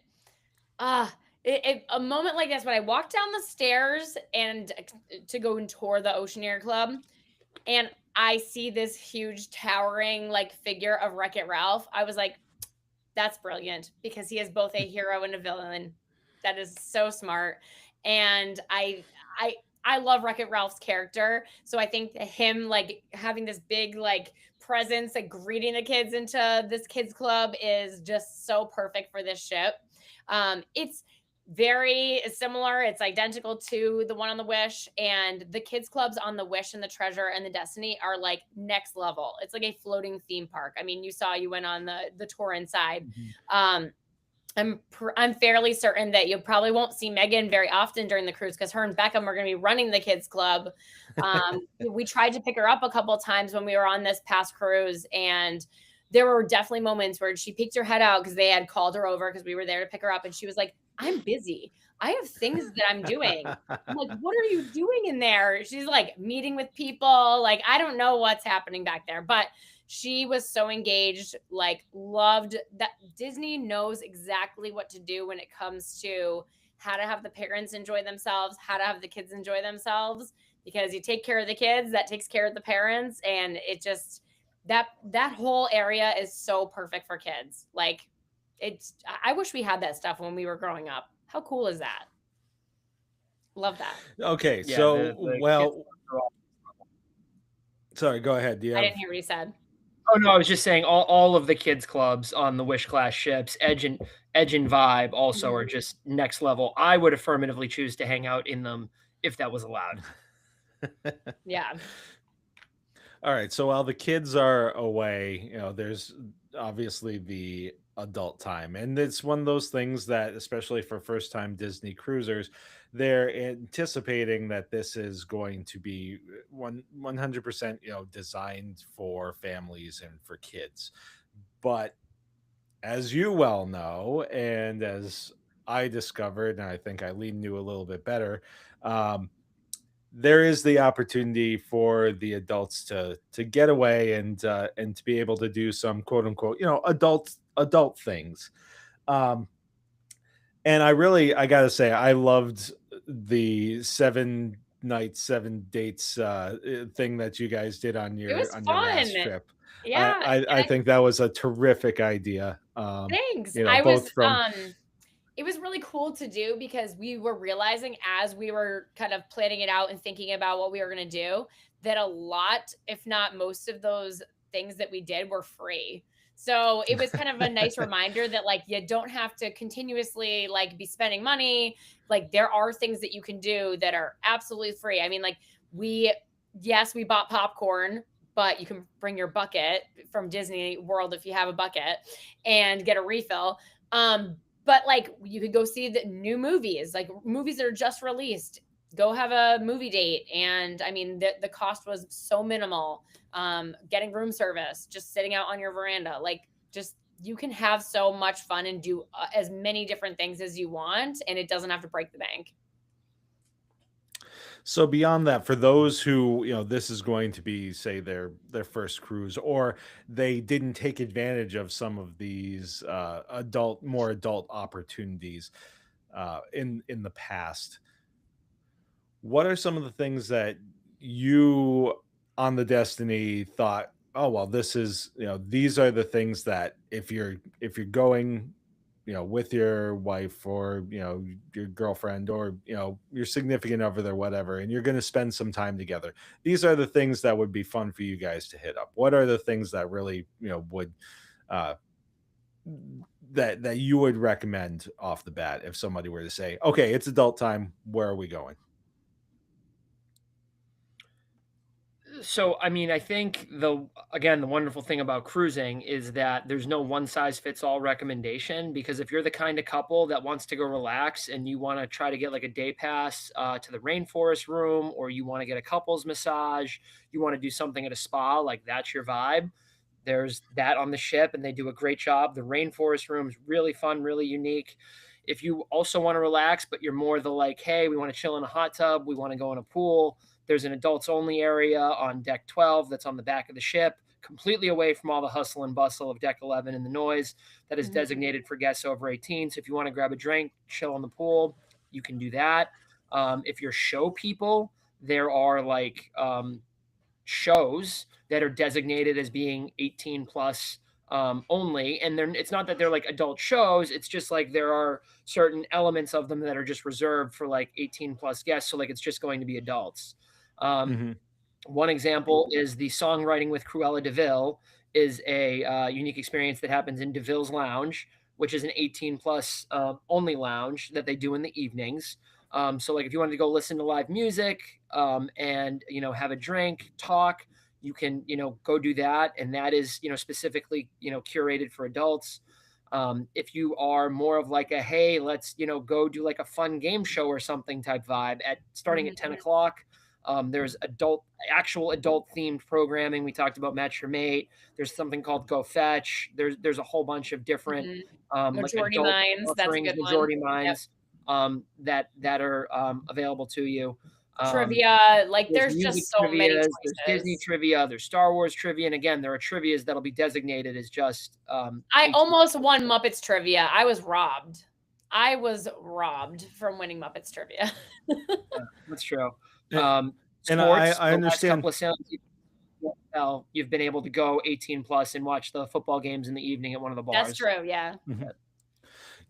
a moment like this, when I walked down the stairs and to go and tour the Oceaneer Club, and I see this huge towering like figure of Wreck-It Ralph, I was like, that's brilliant, because he is both a hero and a villain. That is so smart. And I love Wreck-It Ralph's character. So I think him like having this big like presence, like greeting the kids into this kids club, is just so perfect for this ship. It's very similar. It's identical to the one on the Wish, and the kids clubs on the Wish and the Treasure and the Destiny are like next level. It's like a floating theme park. I mean, you went on the tour inside. I'm fairly certain that you probably won't see Megan very often during the cruise because her and Beckham are going to be running the kids club. We tried to pick her up a couple of times when we were on this past cruise, and there were definitely moments where she peeked her head out because they had called her over because we were there to pick her up, and she was like, "I'm busy. I have things that I'm doing." I'm like, "What are you doing in there?" She's like meeting with people. Like, I don't know what's happening back there, but she was so engaged, like loved that. Disney knows exactly what to do when it comes to how to have the parents enjoy themselves, how to have the kids enjoy themselves, because you take care of the kids, that takes care of the parents, and it just that whole area is so perfect for kids. Like, it's I wish we had that stuff when we were growing up. How cool is that? Love that. Okay, Yeah, the kids well, are all. sorry, go ahead. Do you I have? didn't hear what you said. Oh no, I was just saying all of the kids clubs on the Wish class ships, Edge and Vibe also are Mhm. just next level. I would affirmatively choose to hang out in them if that was allowed. Yeah. All right. So while the kids are away, there's obviously the adult time. And it's one of those things that, especially for first time Disney cruisers, they're anticipating that this is going to be 100%, designed for families and for kids. But as you well know, and as I discovered, and I think Eileen knew a little bit better, um, there is the opportunity for the adults to get away and to be able to do some quote unquote adult things. Um, and I gotta say I loved the 7 nights 7 dates thing that you guys did It was on your fun. last trip. Yeah. I think that was a terrific idea. Thanks. Both from It was really cool to do because we were realizing as we were kind of planning it out and thinking about what we were going to do that a lot, if not most of those things that we did were free. So it was kind of a nice reminder that like you don't have to continuously like be spending money. Like there are things that you can do that are absolutely free. I mean, like we yes, we bought popcorn, but you can bring your bucket from Disney World if you have a bucket and get a refill. But like you could go see the new movies, like movies that are just released. Go have a movie date, and I mean the cost was so minimal. Getting room service, just sitting out on your veranda, like just you can have so much fun and do as many different things as you want, and it doesn't have to break the bank. So beyond that, for those who, this is going to be, say, their first cruise, or they didn't take advantage of some of these more adult opportunities in the past, what are some of the things that you on the Destiny thought, oh well, these are the things that if you're going with your wife or your girlfriend or your significant other, whatever, and you're going to spend some time together, these are the things that would be fun for you guys to hit up. What are the things that really would uh that you would recommend off the bat if somebody were to say, okay, it's adult time, where are we going? So, I mean, I think the wonderful thing about cruising is that there's no one size fits all recommendation because if you're the kind of couple that wants to go relax and you want to try to get like a day pass to the rainforest room or you want to get a couples massage, you want to do something at a spa, like that's your vibe. There's that on the ship and they do a great job. The rainforest room is really fun, really unique. If you also want to relax, but you're more the like, hey, we want to chill in a hot tub, we want to go in a pool, there's an adults only area on deck 12 that's on the back of the ship, completely away from all the hustle and bustle of deck 11 and the noise that is Mhm. designated for guests over 18. So if you want to grab a drink, chill in the pool, you can do that. If you're show people, there are like shows that are designated as being 18 plus only. And it's not that they're like adult shows. It's just like there are certain elements of them that are just reserved for like 18 plus guests. So like it's just going to be adults. Um, Hmm. One example is the Songwriting with Cruella DeVille is a unique experience that happens in DeVille's Lounge, which is an 18 plus only lounge that they do in the evenings. So like if you wanted to go listen to live music and have a drink, talk, you can go do that, and that is specifically curated for adults. If you are more of like a, hey, let's, go do like a fun game show or something type vibe at starting at 10 Mhm. o'clock. There's actual adult themed programming. We talked about Match Your Mate. There's something called Go Fetch. There's a whole bunch of different Mhm. like Majority adult Minds, that's a offerings, good one. majority Yep. minds that are available to you. Um, Trivia, like, there's there's music just so many trivias, there's Disney choices. trivia, there's Star Wars trivia, and again, there are trivias that'll be designated as just I 18. almost won Muppets trivia. I was robbed. I was robbed from winning Muppets trivia. Yeah, that's true. And, Um, and I Sports, I the last understand. couple of sales you've been able to go 18 plus and watch the football games in the evening at one of the That's bars. true, yeah. Mhm.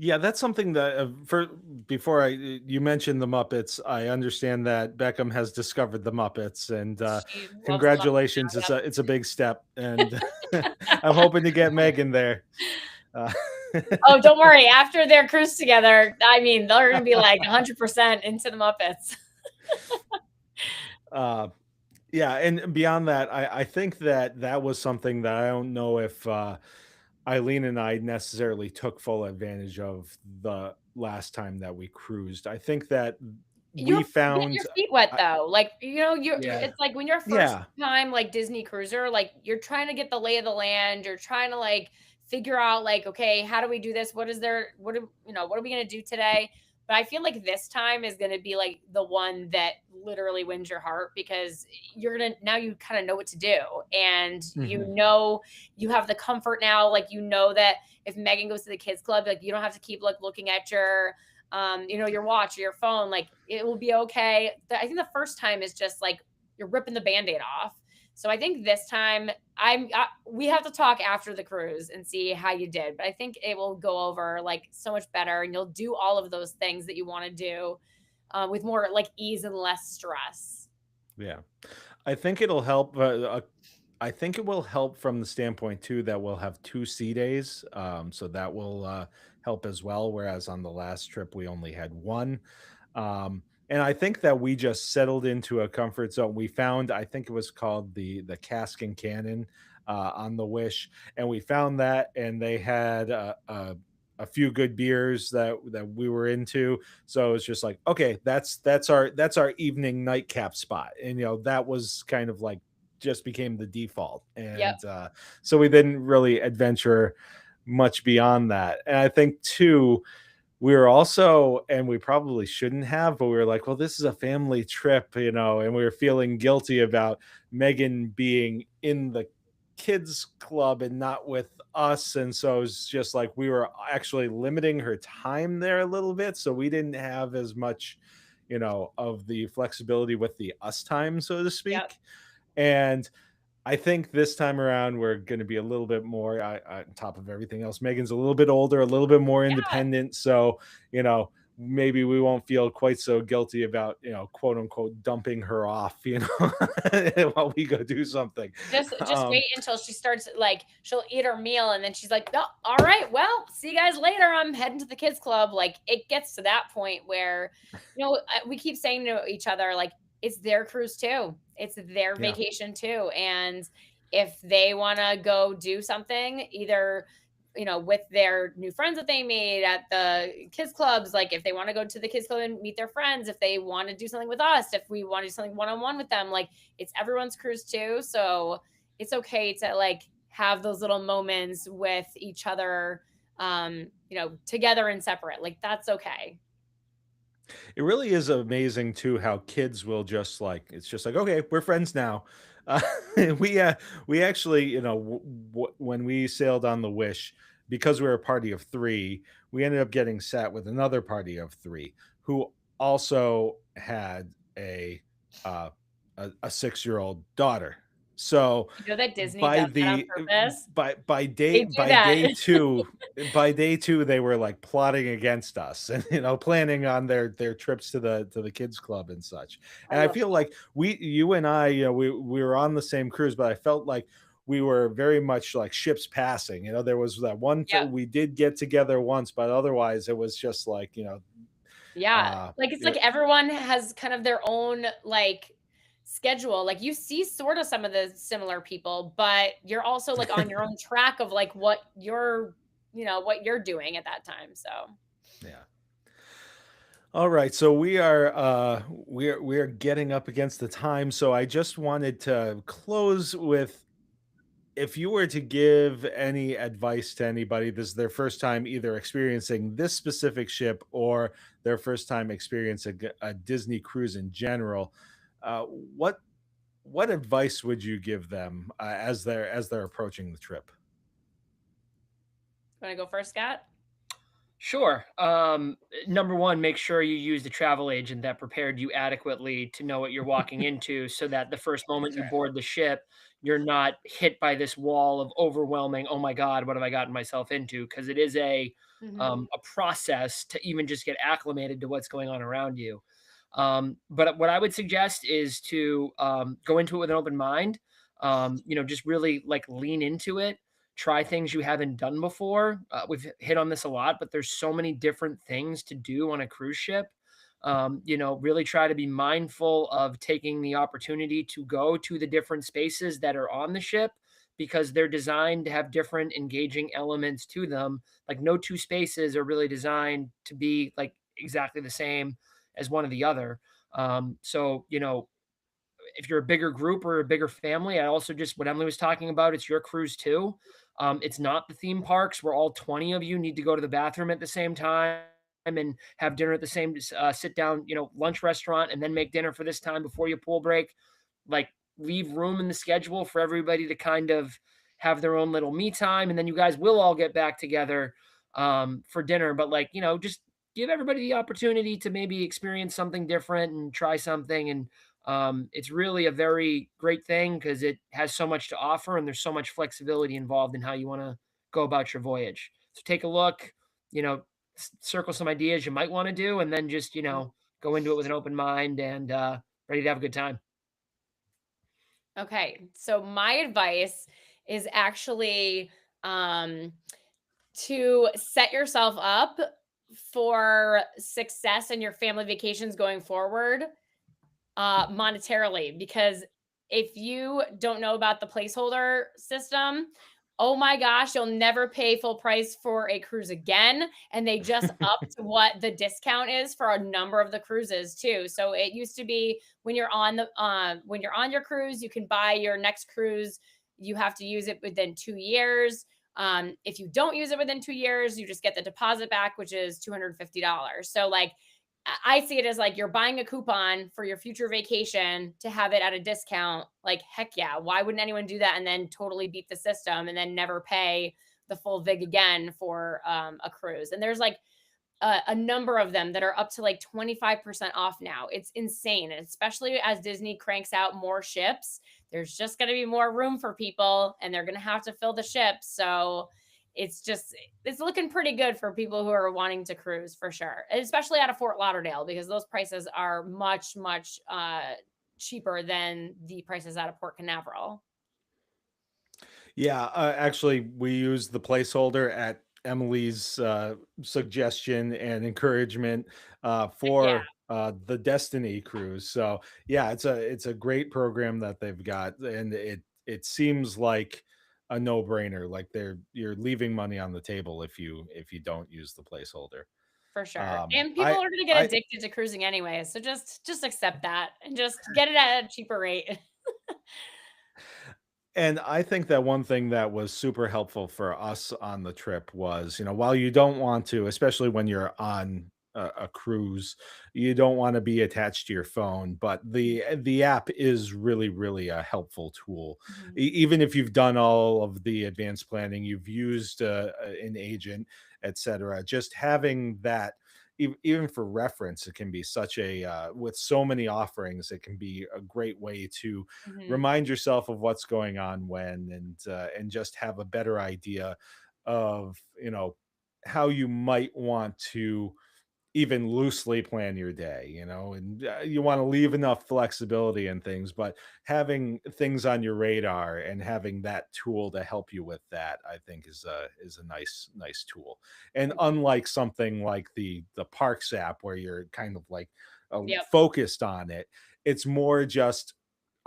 Yeah, that's something that for before you mentioned the Muppets, I understand that Beckham has discovered the Muppets, and She loves the congratulations! Muppets now, It's a big step, and I'm hoping to get yep. Megan there. Uh, Oh, don't worry. After their cruise together, I mean, they're gonna be like 100% into the Muppets. uh, yeah, and beyond that, I think that that was something that I don't know if Eileen and I necessarily took full advantage of the last time that we cruised. I think that we You're getting found, your feet wet I, though. Like, you're Yeah. it's like when you're first yeah, time like Disney cruiser, like you're trying to get the lay of the land. You're trying to like figure out like, okay, how do we do this? What is there? What are we gonna do today? But I feel like this time is gonna be like the one that literally wins your heart because you're gonna now you kind of know what to do. And mhm. you have the comfort now, like that if Megan goes to the kids club, like you don't have to keep like looking at your watch or your phone, like it will be okay. I think the first time is just like you're ripping the band-aid off. So I think this time we have to talk after the cruise and see how you did, but I think it will go over like so much better and you'll do all of those things that you want to do with more like ease and less stress. Yeah. I think it'll help. I think it will help from the standpoint too that we'll have 2 sea days, so that will help as well. Whereas on the last trip we only had one, and I think that we just settled into a comfort zone. We found, I think it was called the Cask and Cannon on the Wish, and we found that, and they had a few good beers that we were into. So it's just like, okay, that's our evening nightcap spot, and that was kind of like just became the default, Yep. and so we didn't really adventure much beyond that. And I think too, we were also, and we probably shouldn't have, but we were like, well, this is a family trip, and we were feeling guilty about Megan being in the kids club and not with us. And so it's just like we were actually limiting her time there a little bit. So we didn't have as much, of the flexibility with the us time, so to Yep. speak. And I think this time around we're going to be a little bit more on top of everything else. Megan's a little bit older, a little bit more Yeah. independent, so maybe we won't feel quite so guilty about quote unquote dumping her off, while we go do something. Just Um, wait until she starts like she'll eat her meal and then she's like, "Oh, all right, well, see you guys later. I'm heading to the kids club." Like it gets to that point where, we keep saying to each other like it's their cruise too. It's their yeah, vacation too. And if they want to go do something, either with their new friends that they made at the kids clubs, like if they want to go to the kids club and meet their friends, if they want to do something with us, if we want to do something one-on-one with them, like it's everyone's cruise too. So it's okay to like have those little moments with each other, together and separate. Like that's okay. it really is amazing too how kids will just like, it's just like, okay, we're friends now. uh, we uh we actually, when we sailed on the Wish, because we were a party of three, we ended up getting sat with another party of three who also had uh a 6-year-old daughter. So You know that Disney by does that on the purpose. by They day do by that. day two they were like plotting against us, and planning on their trips to the kids club and such. I And I love feel like you and I, we were on the same cruise, but I felt like we were very much like ships passing. There was that one Yep. we did get together once, but otherwise it was just like, Yeah. uh Like, it's yeah, like everyone has kind of their own, like, schedule. Like, you see sort of some of the similar people, but you're also, like, on your own track of, like, what your what you're doing at that time. So Yeah. All right, so we are getting up against the time, so I just wanted to close with, if you were to give any advice to anybody, this is their first time either experiencing this specific ship or their first time experiencing a Disney cruise in general, what advice would you give them as they're approaching the trip? want to go first, Scott? Sure. Number one, make sure you use the travel agent that prepared you adequately to know what you're walking into so that the first moment you board the ship, you're not hit by this wall of overwhelming, oh my God, what have I gotten myself into? Because it is Hmm. a process to even just get acclimated to what's going on around you. But what I would suggest is to go into it with an open mind. Just really like lean into it, try things you haven't done before. We've hit on this a lot, but there's so many different things to do on a cruise ship. Really try to be mindful of taking the opportunity to go to the different spaces that are on the ship because they're designed to have different engaging elements to them. Like no two spaces are really designed to be like exactly the same as one or the other. If you're a bigger group or a bigger family, I also just what Emily was talking about, it's your cruise too. It's not the theme parks where all 20 of you need to go to the bathroom at the same time and have dinner at the same sit down, lunch restaurant and then make dinner for this time before your pool break. Like leave room in the schedule for everybody to kind of have their own little me time, and then you guys will all get back together for dinner. But just give everybody the opportunity to maybe experience something different and try something. And it's really a very great thing because it has so much to offer and there's so much flexibility involved in how you want to go about your voyage. So take a look, you know, circle some ideas you might want to do, and then just, go into it with an open mind and ready to have a good time. Okay, so my advice is actually um, to set yourself up for success in your family vacations going forward, monetarily, because if you don't know about the placeholder system, oh my gosh, you'll never pay full price for a cruise again. And they just upped what the discount is for a number of the cruises too. So it used to be when you're on your cruise, you can buy your next cruise. You have to use it within 2 years. If you don't use it within 2 years, you just get the deposit back, which is $250. So like I see it as like you're buying a coupon for your future vacation to have it at a discount. Like, heck yeah. Why wouldn't anyone do that and then totally beat the system and then never pay the full VIG again for a cruise? And there's like a number of them that are up to like 25% off now. It's insane. And especially as Disney cranks out more ships, there's just going to be more room for people and they're going to have to fill the ships. So it's looking pretty good for people who are wanting to cruise for sure, especially out of Fort Lauderdale, because those prices are much, much cheaper than the prices out of Port Canaveral. Yeah, actually, we use the placeholder at Emily's suggestion and encouragement Heck yeah, for the Destiny cruise. So yeah, it's a great program that they've got, and it seems like a no brainer. Like you're leaving money on the table if you don't use the placeholder. for sure. Um, And people I are going to get I addicted to cruising anyway. So just accept that and just get it at a cheaper rate. And I think that one thing that was super helpful for us on the trip was, while you don't want to, especially when you're on a cruise, you don't want to be attached to your phone, but the app is really, really a helpful tool. Mhm. Even if you've done all of the advanced planning, you've used an agent, etc. Just having that, even for reference, it can be such a with so many offerings, it can be a great way to Mhm. remind yourself of what's going on when, and just have a better idea of how you might want to even loosely plan your day, and you want to leave enough flexibility and things, but having things on your radar and having that tool to help you with that, I think is a nice tool. And unlike something like the Parks app where you're kind of like Yep. focused on it, it's more just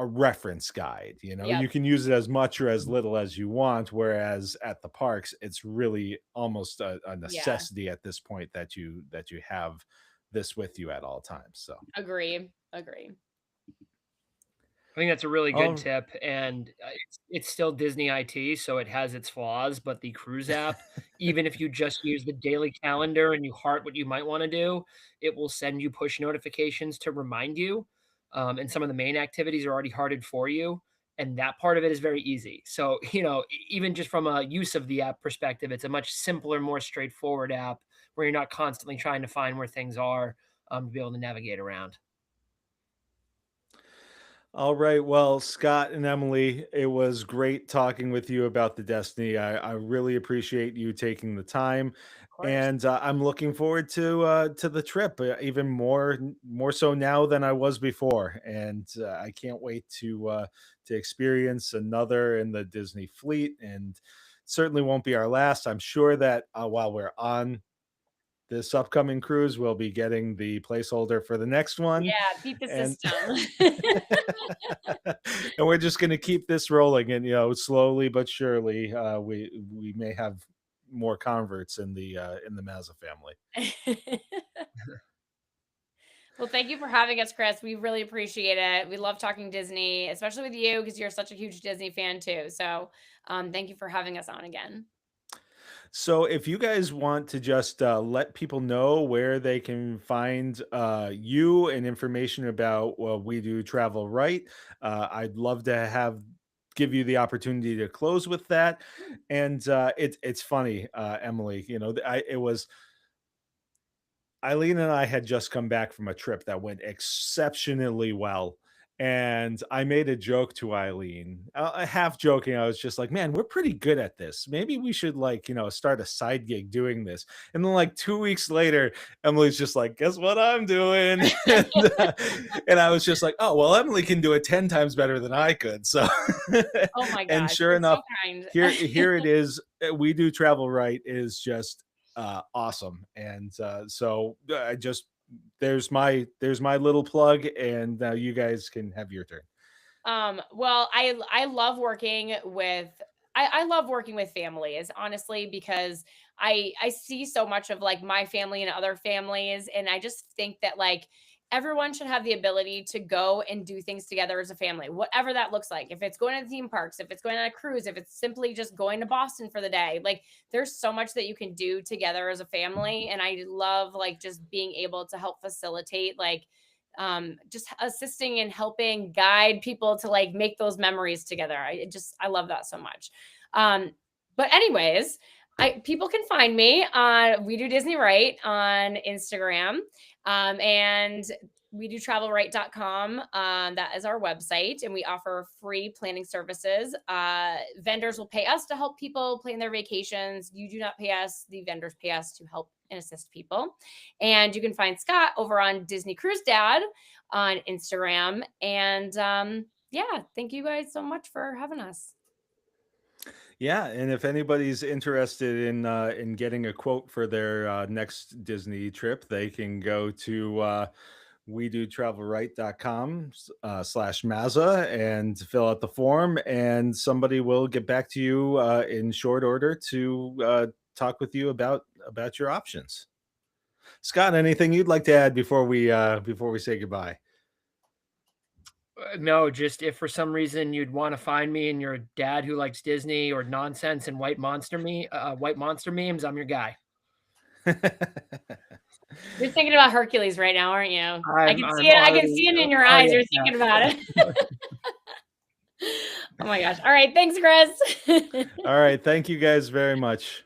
a reference guide. You know, Yep. you can use it as much or as little as you want, whereas at the parks it's really almost a Yeah. necessity at this point that you have this with you at all times. So Agree. Agree. I think that's a really good um tip, and it's still Disney IT, so it has its flaws, but the Cruise app, even if you just use the daily calendar and you heart what you might wanna do, it will send you push notifications to remind you, and some of the main activities are already hearted for you, and that part of it is very easy. So, even just from a use of the app perspective, it's a much simpler, more straightforward app where you're not constantly trying to find where things are, to be able to navigate around. All right. Well, Scott and Emily, it was great talking with you about the Destiny. I really appreciate you taking the time, Of course. and I'm looking forward to the trip even more so now than I was before. And I can't wait to experience another in the Disney fleet, and certainly won't be our last. I'm sure that while we're on this upcoming cruise, we'll be getting the placeholder for the next one, Yeah, beat the and system. and we're just going to keep this rolling, and slowly but surely we may have more converts in the Mazza family. Well, thank you for having us, Chris. We really appreciate it. We love talking Disney, especially with you because you're such a huge Disney fan too. So, thank you for having us on again. So if you guys want to just let people know where they can find you and information about We Do Travel Right, I'd love to have give you the opportunity to close with that. And it's funny, Emily, it was Eileen and I had just come back from a trip that went exceptionally well. And I made a joke to Eileen, half joking. I was just like, man, we're pretty good at this. Maybe we should, like, start a side gig doing this. And then, like, 2 weeks later, Emily's just like, guess what I'm doing? And I was just like, oh, well, Emily can do it 10 times better than I could. So, Oh my and gosh, sure you're enough, so kind. here it is. We Do Travel Right is just awesome. And so I just there's my little plug, and now you guys can have your turn. Well, I love working with I love working with families, honestly, because I see so much of like my family and other families, and I just think that like everyone should have the ability to go and do things together as a family, whatever that looks like. If it's going to the theme parks, if it's going on a cruise, if it's simply just going to Boston for the day, like there's so much that you can do together as a family, and I love like just being able to help facilitate like just assisting and helping guide people to like make those memories together. I love that so much. But anyways, I people can find me on We Do Disney Right on Instagram. And we do travelright.com. That is our website, and we offer free planning services. Vendors will pay us to help people plan their vacations. You do not pay us, the vendors pay us to help and assist people. And you can find Scott over on Disney Cruise Dad on Instagram. And yeah, thank you guys so much for having us. Yeah, and if anybody's interested in getting a quote for their next Disney trip, they can go to we do travelright.com slash Mazza and fill out the form, and somebody will get back to you in short order to talk with you about your options. Scott, anything you'd like to add before we say goodbye? No, just if for some reason you'd want to find me and you're a dad who likes Disney or nonsense and white monster memes, I'm your guy. You're thinking about Hercules right now, aren't you? I I'm can see I'm it. I can already see it in your oh eyes. yeah, You're yeah. thinking about it. Oh my gosh. All right. Thanks, Chris. All right, thank you guys very much.